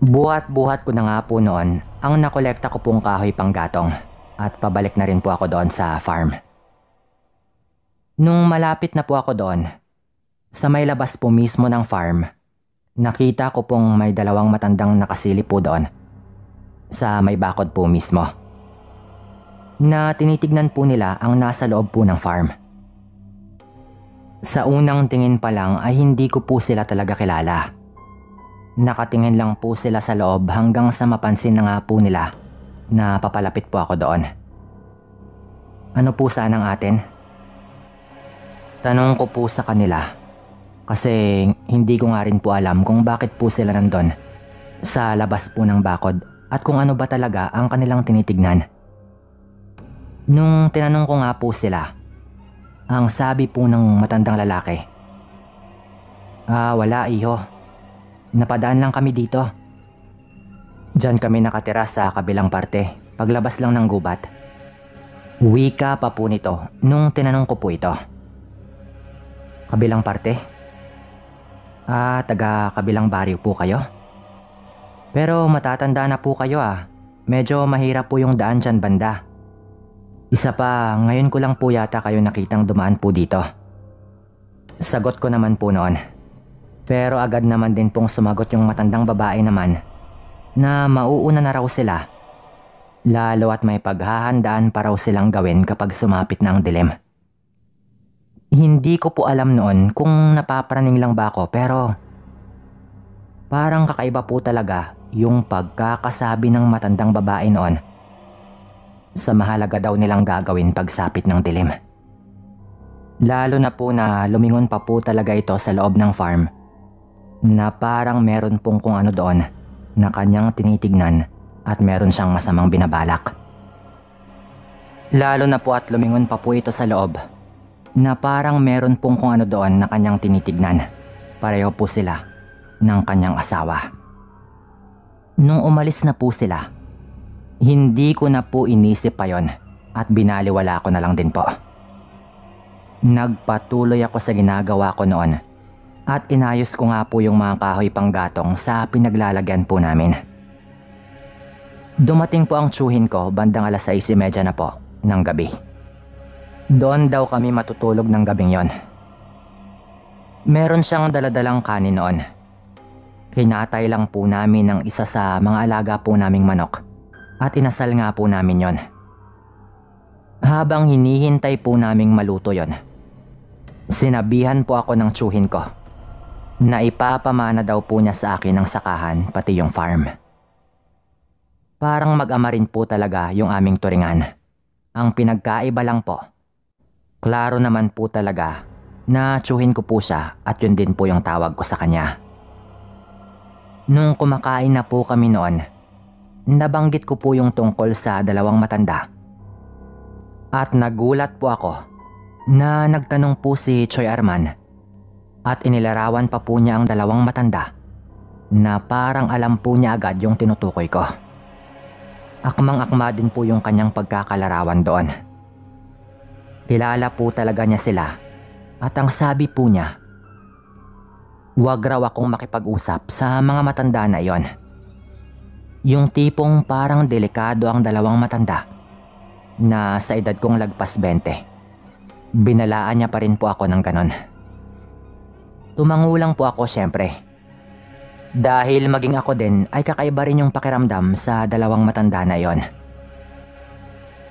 Buhat-buhat ko na nga po noon ang nakolekta ko pong kahoy panggatong at pabalik na rin po ako doon sa farm. Nung malapit na po ako doon, sa may labas po mismo ng farm, nakita ko pong may 2 matandang nakasilip po doon sa may bakod po mismo na tinitignan po nila ang nasa loob po ng farm. Sa unang tingin pa lang ay hindi ko po sila talaga kilala. Nakatingin lang po sila sa loob hanggang sa mapansin na nga po nila na papalapit po ako doon. Ano po sanang atin? Tanong ko po sa kanila kasi hindi ko nga rin po alam kung bakit po sila nandun sa labas po ng bakod at kung ano ba talaga ang kanilang tinitignan. Nung tinanong ko nga po sila, ang sabi po ng matandang lalaki, wala iho. Napadaan lang kami dito. Diyan kami nakatira sa kabilang parte, paglabas lang ng gubat. Wika pa po nito nung tinanong ko po ito. Kabilang parte? Taga kabilang baryo po kayo? Pero matatanda na po kayo Medyo mahirap po yung daan dyan banda. Isa pa, ngayon ko lang po yata kayo nakitang dumaan po dito. Sagot ko naman po noon. Pero agad naman din pong sumagot yung matandang babae naman na mauuna na raw sila. Lalo at may paghahandaan pa raw silang gawin kapag sumapit na ang dilim. Hindi ko po alam noon kung napaparaning lang ba ako pero parang kakaiba po talaga yung pagkakasabi ng matandang babae noon sa mahalaga daw nilang gagawin pagsapit ng dilim. Lalo na po na lumingon pa po talaga ito sa loob ng farm na parang meron pong kung ano doon na kanyang tinitignan at meron siyang masamang binabalak. Lalo na po at lumingon pa po ito sa loob na parang meron pong kung ano doon na kanyang tinitignan. Pareho po sila ng kanyang asawa. Nung umalis na po sila, hindi ko na po inisip pa yon at binaliwala ko na lang din po. Nagpatuloy ako sa ginagawa ko noon at inayos ko nga po yung mga kahoy panggatong sa pinaglalagyan po namin. Dumating po ang tsuhin ko bandang 6:30 na po ng gabi. Doon daw kami matutulog ng gabing yon. Meron siyang daladalang kanin noon. Kinatay lang po namin ng isa sa mga alaga po naming manok at inasal nga po namin yon. Habang hinihintay po naming maluto yon, sinabihan po ako ng tsuhin ko na ipapamana daw po niya sa akin ang sakahan pati yung farm. Parang mag-ama rin po talaga yung aming turingan. Ang pinagkaiba lang po, klaro naman po talaga na tsuhin ko po siya at yun din po yung tawag ko sa kanya. Nung kumakain na po kami noon, nabanggit ko po yung tungkol sa dalawang matanda. At nagulat po ako na nagtanong po si Choy Arman at inilarawan pa po niya ang dalawang matanda na parang alam po niya agad yung tinutukoy ko. Akmang-akma din po yung kanyang pagkakalarawan doon. Kilala po talaga niya sila at ang sabi po niya, wag raw akong makipag-usap sa mga matanda na iyon. Yung tipong parang delikado ang dalawang matanda na sa edad kong lagpas 20. Binalaan niya pa rin po ako ng ganon. Tumangulang po ako syempre. Dahil maging ako din ay kakaiba rin yung pakiramdam sa dalawang matanda na iyon.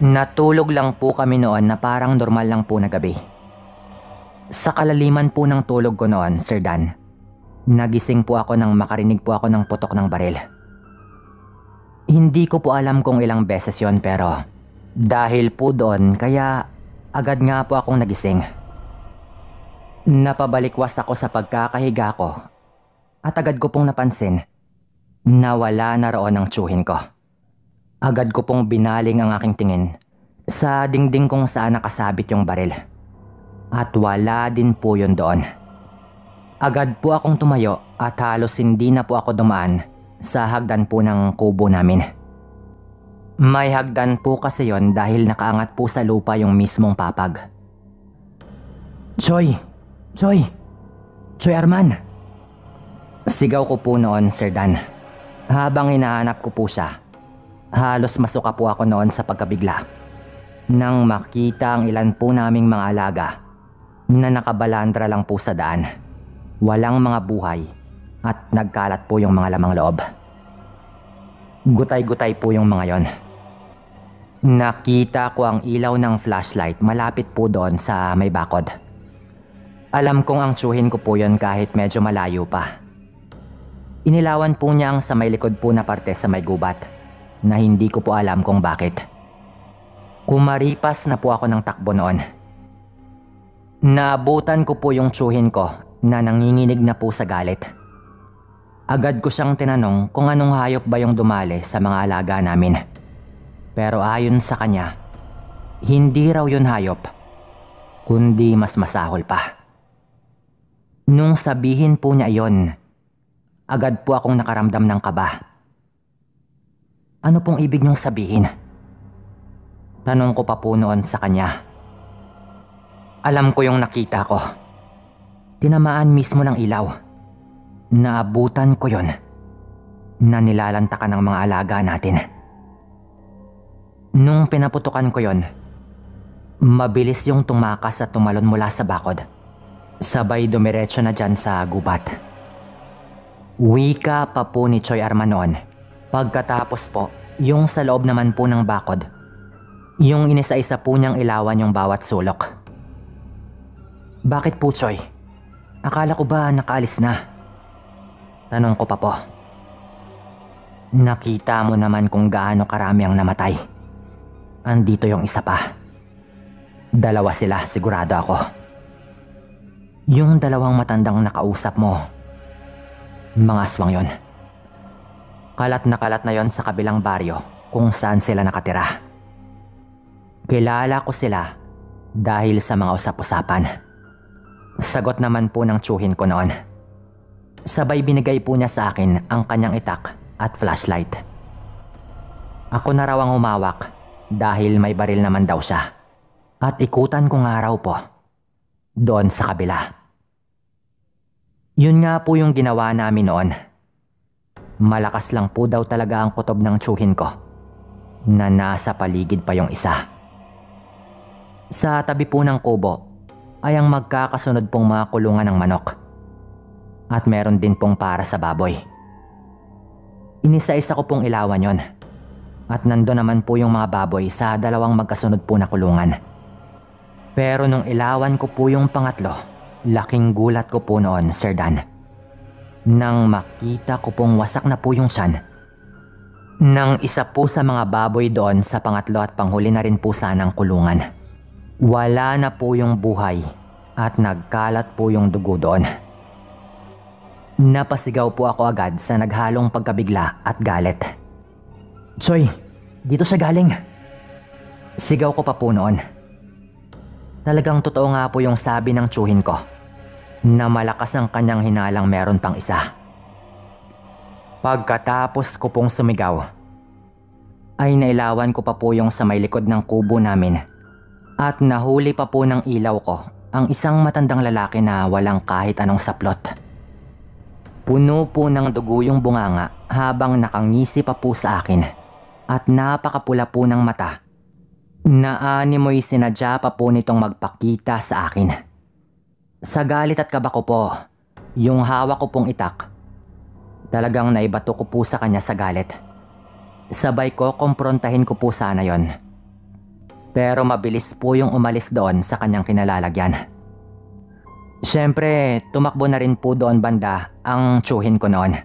Natulog lang po kami noon na parang normal lang po na gabi. Sa kalaliman po ng tulog ko noon, Sir Dan, nagising po ako nang makarinig po ako ng putok ng baril. Hindi ko po alam kung ilang beses yon pero dahil po doon kaya agad nga po akong nagising. Napabalikwas ako sa pagkakahiga ko at agad ko pong napansin na wala na roon ang tsuhin ko. Agad ko pong binaling ang aking tingin sa dingding kung saan nakasabit yung baril. At wala din po yun doon. Agad po akong tumayo at halos hindi na po ako dumaan sa hagdan po ng kubo namin. May hagdan po kasi yon dahil nakaangat po sa lupa yung mismong papag. Choy! Choy! Choy Arman! Sigaw ko po noon, Sir Dan. Habang hinahanap ko po siya, halos masuka po ako noon sa pagkabigla nang makita ang ilan po naming mga alaga na nakabalandra lang po sa daan. Walang mga buhay at nagkalat po yung mga lamang loob. Gutay-gutay po yung mga yon. Nakita ko ang ilaw ng flashlight malapit po doon sa may bakod. Alam kong ang tsuhin ko po yon kahit medyo malayo pa. Inilawan po niya ang sa may likod po na parte sa may gubat na hindi ko po alam kung bakit. Kumaripas na po ako ng takbo noon. Naabutan ko po yung tsuhin ko na nanginginig na po sa galit. Agad ko siyang tinanong kung anong hayop ba yung dumali sa mga alaga namin. Pero ayon sa kanya, hindi raw yun hayop, kundi mas masahol pa. Nung sabihin po niya yon, agad po akong nakaramdam ng kaba. Ano pong ibig niyong sabihin? Tanong ko pa po noon sa kanya. Alam ko yung nakita ko. Tinamaan mismo ng ilaw. Naabutan ko yon na nilalantakan ng mga alaga natin. Nung pinaputukan ko yon, mabilis yung tumakas at tumalon mula sa bakod. Sabay dumiretso na dyan sa gubat. Wika pa po ni Choy Arman noon. Pagkatapos po, yung sa loob naman po ng bakod, yung inisa-isa po niyang ilawan yung bawat sulok. Bakit po, Choy? Akala ko ba nakaalis na? Tanong ko pa po. Nakita mo naman kung gaano karami ang namatay. Andito yung isa pa. 2 sila, sigurado ako. Yung 2 matandang nakausap mo, mga aswang yon. Kalat na yon sa kabilang baryo kung saan sila nakatira. Kilala ko sila dahil sa mga usap-usapan. Sagot naman po ng tsuhin ko noon. Sabay binigay po niya sa akin ang kanyang itak at flashlight. Ako na raw ang humawak dahil may baril naman daw siya. At ikutan ko nga raw po doon sa kabila. Yun nga po yung ginawa namin noon. Malakas lang po daw talaga ang kutob ng tsuhin ko na nasa paligid pa yung isa. Sa tabi po ng kubo ay ang magkakasunod pong mga kulungan ng manok. At meron din pong para sa baboy. Inisa-isa ko pong ilawan yon. At nando naman po yung mga baboy sa 2 magkasunod po na kulungan. Pero nung ilawan ko po yung pangatlo, laking gulat ko po noon, Sir Dan. Nang makita ko pong wasak na po yung tiyan. Nang isa po sa mga baboy doon sa pangatlo at panghuli na rin po sanang kulungan. Wala na po yung buhay at nagkalat po yung dugo doon. Napasigaw po ako agad sa naghalong pagkabigla at galit. Choy, dito siya galing. Sigaw ko pa po noon. Talagang totoo nga po yung sabi ng tsuhin ko na malakas ang kanyang hinalang meron pang isa. Pagkatapos ko pong sumigaw, ay nailawan ko pa po yung sa may likod ng kubo namin at nahuli pa po ng ilaw ko ang isang matandang lalaki na walang kahit anong saplot. Puno po ng dugo yung bunganga habang nakangisi pa po sa akin at napakapula po ng mata. Naanimoy sinadya pa po nitong magpakita sa akin. Sa galit at kaba ko po, yung hawak ko pong itak, talagang naibato ko po sa kanya sa galit. Sabay ko komprontahin ko po sana yon. Pero mabilis po yung umalis doon sa kanyang kinalalagyan. Siyempre, tumakbo na rin po doon banda ang tsuhin ko noon.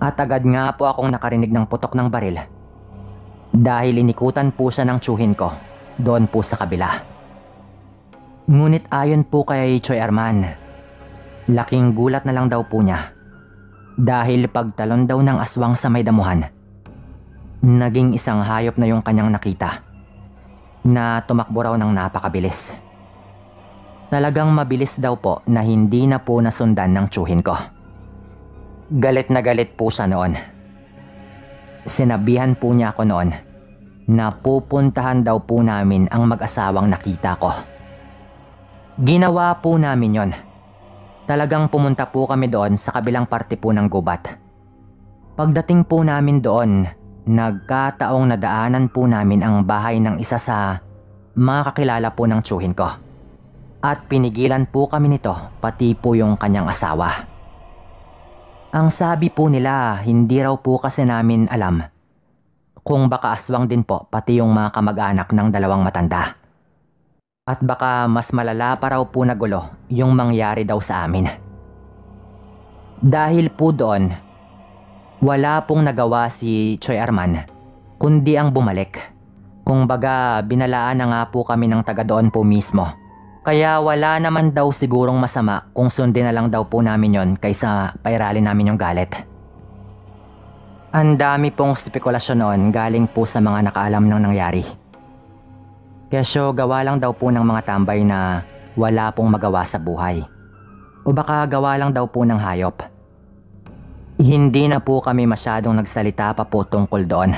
At agad nga po akong nakarinig ng putok ng baril. Dahil inikutan po siya ng tsuhin ko doon po sa kabila. Ngunit ayon po kay Choy Arman, laking gulat na lang daw po niya. Dahil pagtalon daw ng aswang sa may damuhan, naging isang hayop na yung kanyang nakita na tumakbo raw ng napakabilis. Talagang mabilis daw po na hindi na po nasundan ng tsuhin ko. Galit na galit po siya noon. Sinabihan po niya ako noon na pupuntahan daw po namin ang mag-asawang nakita ko. Ginawa po namin yon. Talagang pumunta po kami doon sa kabilang parte po ng gubat. Pagdating po namin doon, nagkataong nadaanan po namin ang bahay ng isa sa mga kakilala po ng tsuhin ko. At pinigilan po kami nito, pati po yung kanyang asawa. Ang sabi po nila, hindi raw po kasi namin alam kung baka aswang din po pati yung mga kamag-anak ng 2 matanda. At baka mas malala pa raw po na gulo yung mangyari daw sa amin. Dahil po doon, wala pong nagawa si Choi Arman kundi ang bumalik. Kung baga, binalaan na nga po kami ng taga doon po mismo. Kaya wala naman daw sigurong masama kung sundin na lang daw po namin yon kaysa pairalin namin yung galit. Ang dami pong spekulasyon noon galing po sa mga nakaalam ng nangyari. Kesyo gawa lang daw po ng mga tambay na wala pong magawa sa buhay. O baka gawa lang daw po ng hayop. Hindi na po kami masyadong nagsalita pa po tungkol doon.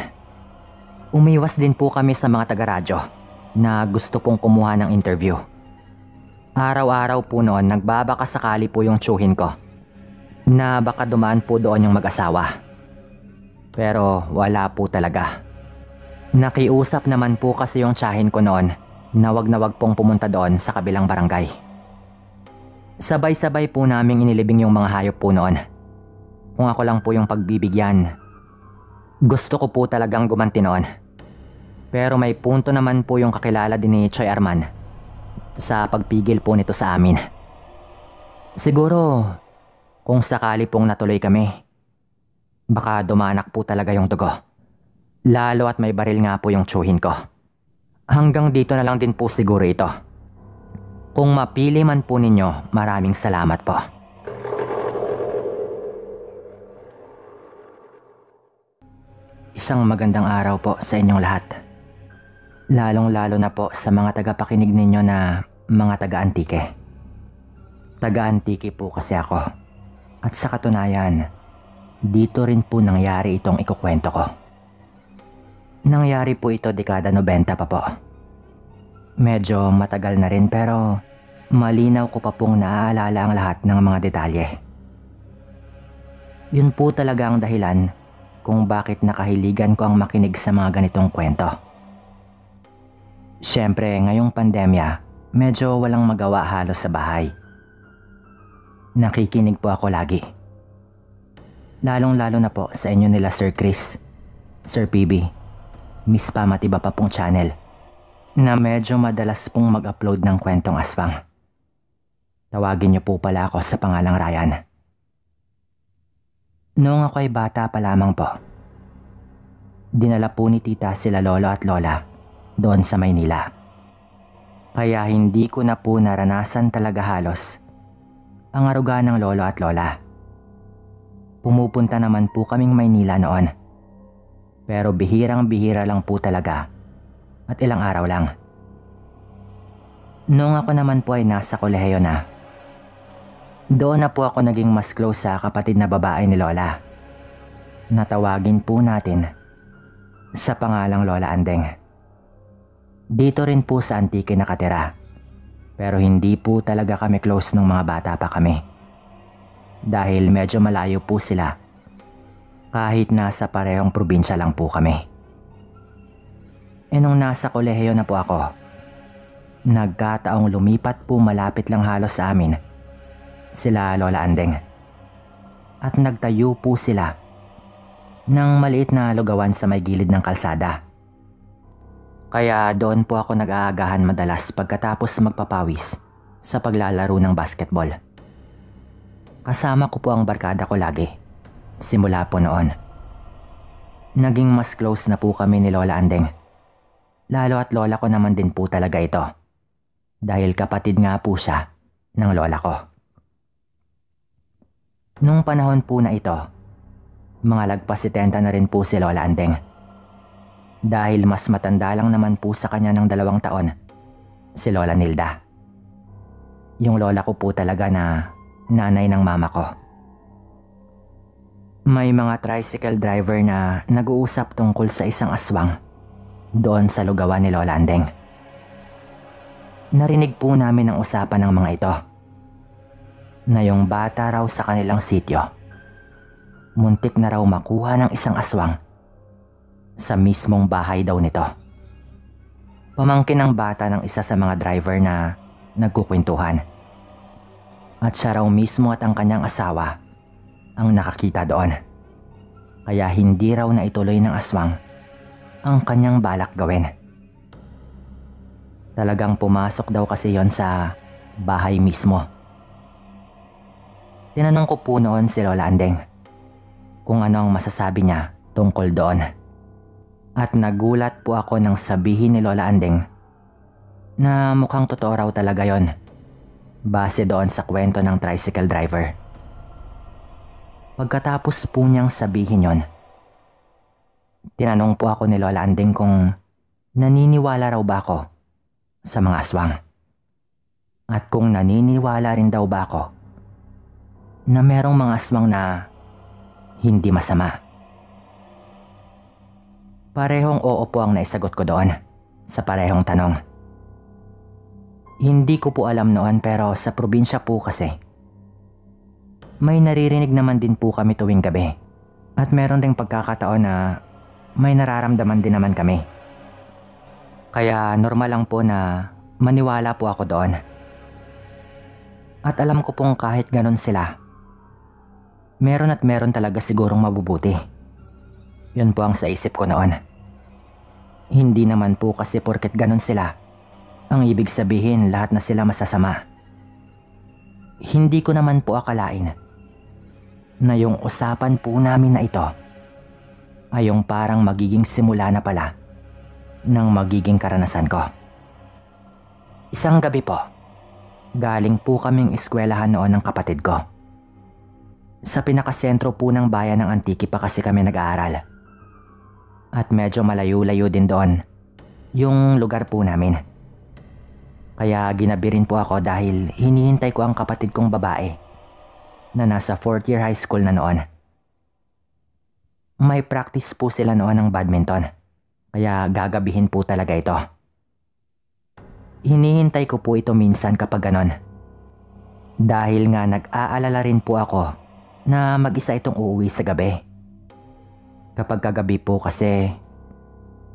Umiwas din po kami sa mga taga-radyo na gusto pong kumuha ng interview. Araw-araw po noon nagbabaka sakali po yung tsuhin ko na baka dumaan po doon yung mag-asawa. Pero wala po talaga. Nakiusap naman po kasi yung tiyahin ko noon na wag pong pumunta doon sa kabilang barangay. Sabay-sabay po naming inilibing yung mga hayop po noon. Kung ako lang po yung pagbibigyan, gusto ko po talagang gumanti noon. Pero may punto naman po yung kakilala din ni Choi Arman sa pagpigil po nito sa amin. Siguro, kung sakali pong natuloy kami, baka dumanak po talaga yung dugo. Lalo at may baril nga po yung tsuhin ko. Hanggang dito na lang din po siguro ito. Kung mapili man po ninyo, maraming salamat po. Isang magandang araw po sa inyong lahat. Lalong-lalo na po sa mga tagapakinig ninyo na mga taga-antike. Taga-antike po kasi ako. At sa katunayan, dito rin po nangyari itong ikukwento ko. Nangyari po ito dekada 90 pa po. Medyo matagal na rin pero malinaw ko pa pong naaalala ang lahat ng mga detalye. Yun po talaga ang dahilan kung bakit nakahiligan ko ang makinig sa mga ganitong kwento. Siyempre, ngayong pandemya, medyo walang magawa halos sa bahay. Nakikinig po ako lagi. Lalong-lalo na po sa inyo nila Sir Chris, Sir PB, Miss Pam at iba pa pong channel na medyo madalas pong mag-upload ng kwentong aswang. Tawagin niyo po pala ako sa pangalang Ryan. Noong ako ay bata pa lamang po, dinala po ni tita sila lolo at lola doon sa Maynila. Kaya hindi ko na po naranasan talaga halos ang aruga ng lolo at lola. Pumupunta naman po kaming Maynila noon. Pero bihirang-bihira lang po talaga at ilang araw lang. Noong ako naman po ay nasa kolehiyo na, doon na po ako naging mas close sa kapatid na babae ni Lola. Natawagin po natin sa pangalang Lola Andeng. Dito rin po sa Antique nakatira. Pero hindi po talaga kami close nung mga bata pa kami. Dahil medyo malayo po sila. Kahit nasa parehong probinsya lang po kami. Nung nasa kolehiyo na po ako, nagkataong lumipat po malapit lang halos sa amin sila Lola Andeng. At nagtayo po sila ng maliit na lugawan sa may gilid ng kalsada. Kaya doon po ako nag-aagahan madalas pagkatapos magpapawis sa paglalaro ng basketball. Kasama ko po ang barkada ko lagi, simula po noon. Naging mas close na po kami ni Lola Andeng. Lalo at lola ko naman din po talaga ito. Dahil kapatid nga po siya ng lola ko. Nung panahon po na ito, mga lagpas 70 na rin po si Lola Andeng. Dahil mas matanda lang naman po sa kanya ng 2 taon, si Lola Nilda. Yung lola ko po talaga na nanay ng mama ko. May mga tricycle driver na nag-uusap tungkol sa isang aswang doon sa lugawan ni Lola Andeng. Narinig po namin ang usapan ng mga ito na yung bata raw sa kanilang sityo, muntik na raw makuha ng isang aswang sa mismong bahay daw nito. Pamangkin ng bata ng isa sa mga driver na nagkukwentuhan. At siya raw mismo at ang kanyang asawa ang nakakita doon. Kaya hindi raw na ituloy ng aswang ang kanyang balak gawin. Talagang pumasok daw kasi yon sa bahay mismo. Tinanong ko po noon si Lola Andeng kung ano ang masasabi niya tungkol doon. At nagulat po ako nang sabihin ni Lola Andeng na mukhang totoo raw talaga yon base doon sa kwento ng tricycle driver. Pagkatapos po niyang sabihin yon, tinanong po ako ni Lola Andeng kung naniniwala raw ba ako sa mga aswang. At kung naniniwala rin daw ba ako na merong mga aswang na hindi masama. Parehong oo po ang naisagot ko doon sa parehong tanong. Hindi ko po alam noon pero sa probinsya po kasi may naririnig naman din po kami tuwing gabi. At meron ding pagkakataon na may nararamdaman din naman kami. Kaya normal lang po na maniwala po ako doon. At alam ko pong kahit ganon sila, meron at meron talaga sigurong mabubuti. Yun po ang sa isip ko noon. Hindi naman po kasi porket ganon sila, ang ibig sabihin lahat na sila masasama. Hindi ko naman po akalain na yung usapan po namin na ito ay yung parang magiging simula na pala ng magiging karanasan ko. Isang gabi po, galing po kaming eskwelahan noon ng kapatid ko. Sa pinakasentro po ng bayan ng Antique pa kasi kami nag-aaral. At medyo malayo-layo din doon yung lugar po namin. Kaya ginabi rin po ako dahil hinihintay ko ang kapatid kong babae na nasa 4th year high school na noon. May practice po sila noon ng badminton, kaya gagabihin po talaga ito. Hinihintay ko po ito minsan kapag ganon. Dahil nga nag-aalala rin po ako na mag-isa itong uuwi sa gabi. Kapag kagabi po kasi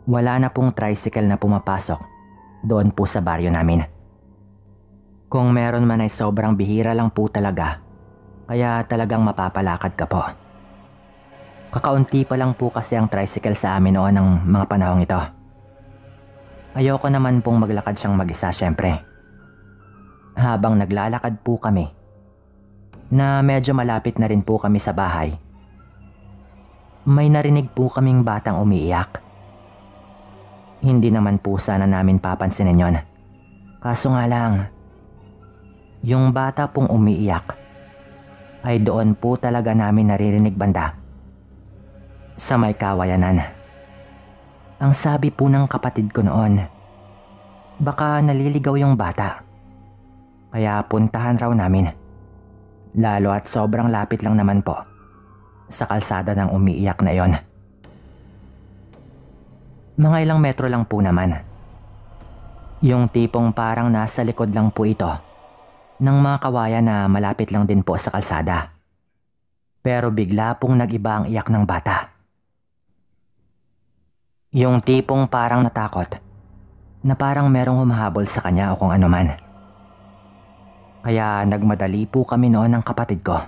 wala na pong tricycle na pumapasok doon po sa baryo namin. Kung meron man ay sobrang bihira lang po talaga, kaya talagang mapapalakad ka po. Kakaunti pa lang po kasi ang tricycle sa amin noon ng mga panahong ito. Ayoko naman pong maglakad siyang mag-isa syempre. Habang naglalakad po kami, na medyo malapit na rin po kami sa bahay, may narinig po kaming batang umiiyak. Hindi naman po sana namin papansinin yon. Kaso nga lang, yung bata pong umiiyak ay doon po talaga namin naririnig banda sa may kawayanan. Ang sabi po ng kapatid ko noon, baka naliligaw yung bata. Kaya puntahan raw namin. Lalo at sobrang lapit lang naman po sa kalsada ng umiiyak na yon. Mga ilang metro lang po naman. Yung tipong parang nasa likod lang po ito ng mga kawayan na malapit lang din po sa kalsada. Pero bigla pong nag-iba ang iyak ng bata. Yung tipong parang natakot na parang merong humahabol sa kanya o kung ano man. Kaya nagmadali po kami noon ng kapatid ko.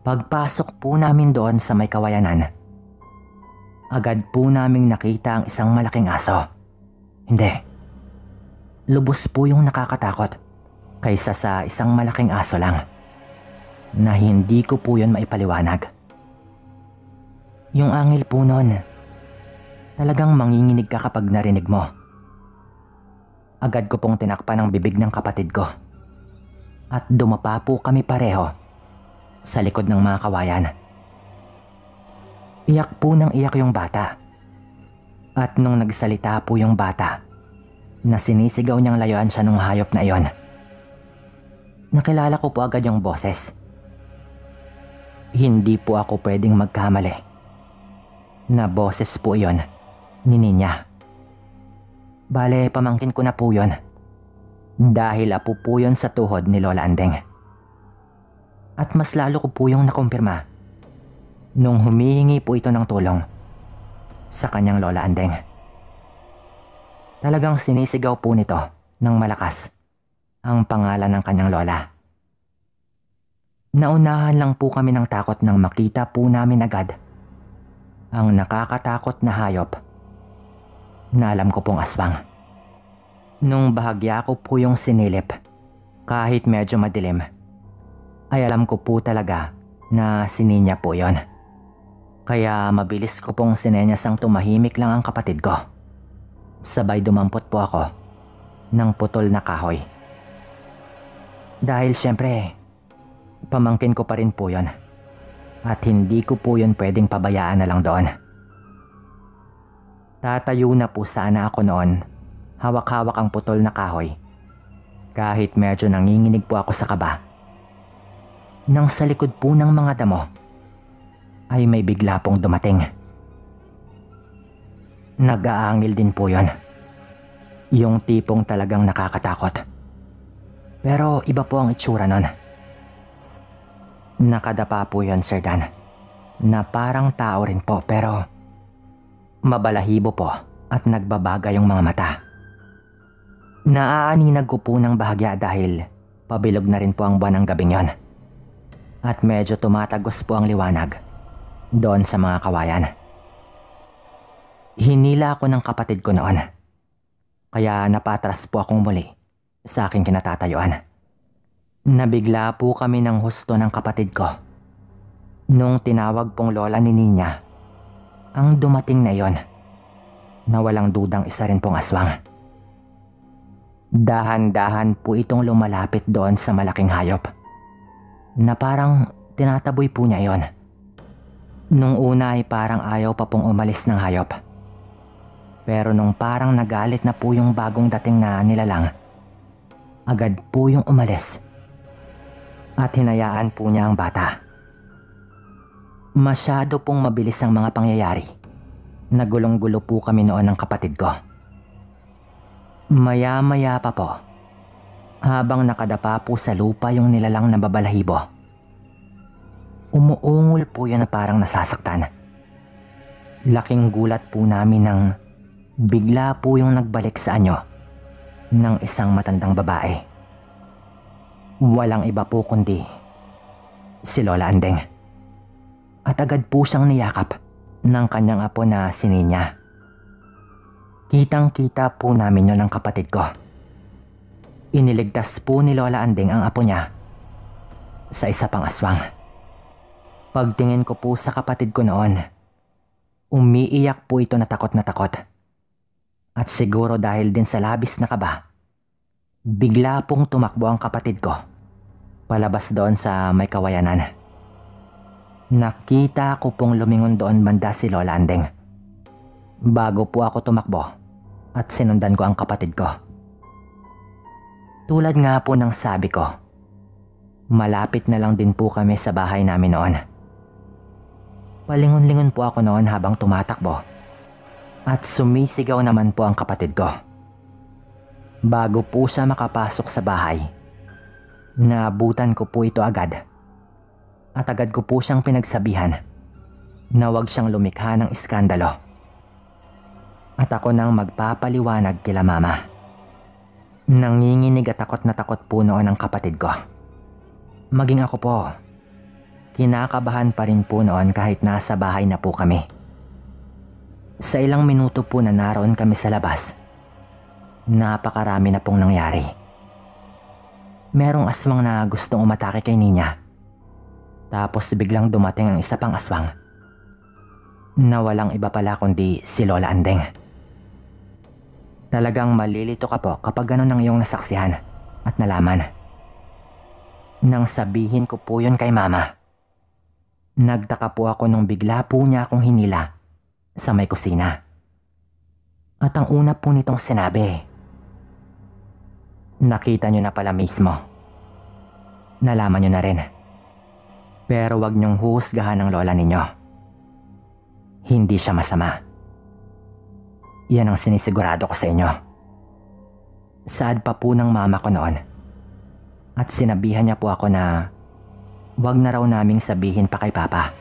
Pagpasok po namin doon sa may kawayanan, agad po naming nakita ang isang malaking aso. Hindi, lubos po yung nakakatakot kaysa sa isang malaking aso lang na hindi ko po yun maipaliwanag. Yung angil po noon, talagang manginginig ka kapag narinig mo. Agad ko pong tinakpan ang bibig ng kapatid ko at dumapa po kami pareho sa likod ng mga kawayan. Iyak po ng iyak yung bata. At nung nagsalita po yung bata na sinisigaw niyang layuan siya nung hayop na iyon, nakilala ko po agad yung boses. Hindi po ako pwedeng magkamali na boses po iyon ni Ninya. Bale, pamangkin ko na po yun. Dahil apo po yun sa tuhod ni Lola Andeng. At mas lalo ko po yung nakumpirma nung humihingi po ito ng tulong sa kanyang Lola Andeng. Talagang sinisigaw po nito ng malakas ang pangalan ng kanyang lola. Naunahan lang po kami ng takot nang makita po namin agad ang nakakatakot na hayop na alam ko pong aswang. Nung bahagya ko po yung sinilip, kahit medyo madilim, ay alam ko po talaga na sininya po yon. Kaya mabilis ko pong sinenyasang tumahimik lang ang kapatid ko. Sabay dumampot po ako ng putol na kahoy. Dahil siyempre, pamangkin ko pa rin po yon. At hindi ko po yun pwedeng pabayaan na lang doon. Tatayo na po sana ako noon, hawak-hawak ang putol na kahoy. Kahit medyo nanginginig po ako sa kaba. Nang sa likod po ng mga damo, ay may bigla pong dumating. Nag-aangil din po yon. Yung tipong talagang nakakatakot. Pero iba po ang itsura nun. Nakadapa po yon, Sir Dan, na parang tao rin po pero mabalahibo po at nagbabaga yung mga mata. Naaaninag ko po ng bahagya dahil pabilog na rin po ang buwan ng gabing yon. At medyo tumatagos po ang liwanag doon sa mga kawayan. Hinila ako ng kapatid ko noon. Kaya napatras po akong muli sa aking kinatatayuan. Nabigla po kami ng husto ng kapatid ko nung tinawag pong lola ni Ninya ang dumating na yon, na walang dudang isa rin pong aswang. Dahan-dahan po itong lumalapit doon sa malaking hayop na parang tinataboy po niya yon. Nung una ay parang ayaw pa pong umalis ng hayop. Pero nung parang nagalit na po yung bagong dating na nilalang, agad po yung umalis. At hinayaan po niya ang bata. Masyado pong mabilis ang mga pangyayari. Nagulong-gulo po kami noon ng kapatid ko. Maya-maya pa po, habang nakadapa po sa lupa yung nilalang na babalahibo, umuungol po yun na parang nasasaktan. Laking gulat po namin nang bigla po yung nagbalik sa anyo ng isang matandang babae. Walang iba po kundi si Lola Andeng. At agad po siyang niyakap ng kanyang apo na si Ninya. Kitang-kita po namin yun ng kapatid ko. Iniligtas po ni Lola Andeng ang apo niya sa isa pang aswang. Pagtingin ko po sa kapatid ko noon, umiiyak po ito na takot na takot. At siguro dahil din sa labis na kaba, bigla pong tumakbo ang kapatid ko palabas doon sa may kawayanan. Nakita ko pong lumingon doon banda si Lola Andeng. Bago po ako tumakbo at sinundan ko ang kapatid ko. Tulad nga po ng sabi ko, malapit na lang din po kami sa bahay namin noon. Palingon-lingon po ako noon habang tumatakbo at sumisigaw naman po ang kapatid ko. Bago po siya makapasok sa bahay, naabutan ko po ito agad. At agad ko po siyang pinagsabihan na huwag siyang lumikha ng iskandalo. At ako nang magpapaliwanag kila mama. Nanginginig at takot na takot po noon ang kapatid ko. Maging ako po, kinakabahan pa rin po noon kahit nasa bahay na po kami. Sa ilang minuto po na naroon kami sa labas, napakarami na pong nangyari. Merong aswang na gustong umatake kay Ninya. Tapos biglang dumating ang isa pang aswang na walang iba pala kundi si Lola Andeng. Talagang malilito ka po kapag ganun ang iyong nasaksihan at nalaman. Nang sabihin ko po yun kay mama, nagtaka po ako nung bigla po niya akong hinila sa may kusina. At ang una po nitong sinabi, nakita nyo na pala mismo. Nalaman nyo na rin. Pero wag niyong huhusgahan ang lola ninyo. Hindi siya masama. Yan ang sinisigurado ko sa inyo. Sad pa po ng mama ko noon. At sinabihan niya po ako na wag na raw naming sabihin pa kay papa.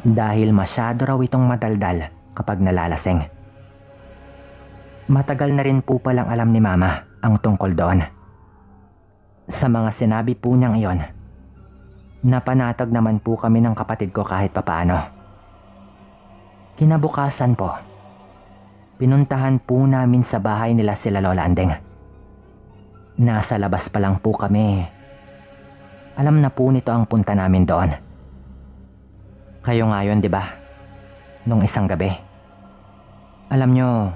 Dahil masyado raw itong madaldal kapag nalalasing. Matagal na rin po palang alam ni mama ang tungkol doon. Sa mga sinabi po niyang iyon, napanatag naman po kami ng kapatid ko kahit papaano. Kinabukasan po, Pinuntahan po namin sa bahay nila sila Lola Andeng. Nasa labas pa lang po kami. Alam na po nito ang punta namin doon. Kayo nga yun, di ba? Nung isang gabi. Alam nyo,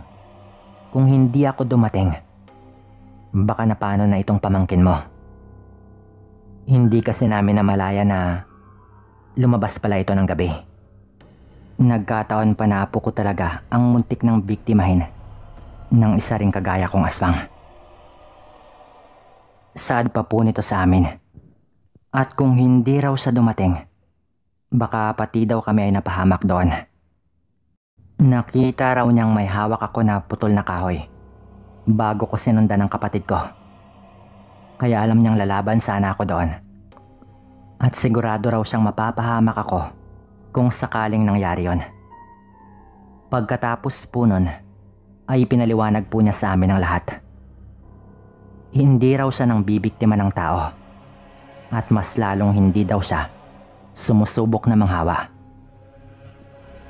kung hindi ako dumating, baka na paano na itong pamangkin mo. Hindi kasi namin namalaya na lumabas pala ito ng gabi. Nagkataon pa na po ko talaga ang muntik ng biktimahin ng isa ring kagaya kong aswang. Sad pa po nito sa amin. At kung hindi raw sa dumating, baka pati daw kami ay napahamak doon. Nakita raw niyang may hawak ako na putol na kahoy bago ko sinundan ng kapatid ko. Kaya alam niyang lalaban sana ako doon. At sigurado raw siyang mapapahamak ako kung sakaling nangyari yon. Pagkatapos po nun, ay pinaliwanag po niya sa amin ang lahat. Hindi raw siya nang bibiktima ng tao. At mas lalong hindi daw siya sumusubok na manghawa.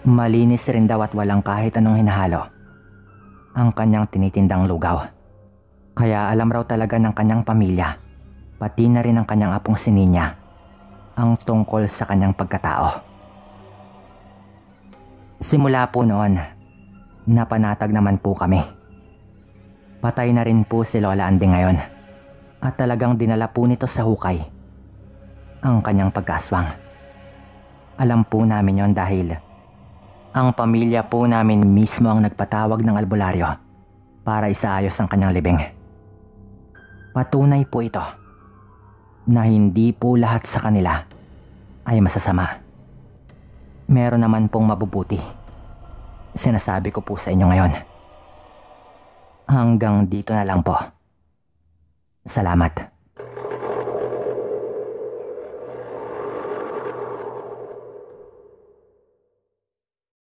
Malinis rin daw at walang kahit anong hinahalo ang kanyang tinitindang lugaw. Kaya alam raw talaga ng kanyang pamilya, pati na rin ang kanyang apong si Ninya, ang tungkol sa kanyang pagkatao. Simula po noon, napanatag naman po kami. Patay na rin po si Lola Andeng ngayon at talagang dinala po nito sa hukay ang kanyang pagkaswang. Alam po namin yon dahil ang pamilya po namin mismo ang nagpatawag ng albularyo para isaayos ang kanyang libing. Patunay po ito na hindi po lahat sa kanila ay masasama. Meron naman pong mabubuti. Sinasabi ko po sa inyo ngayon. Hanggang dito na lang po. Salamat.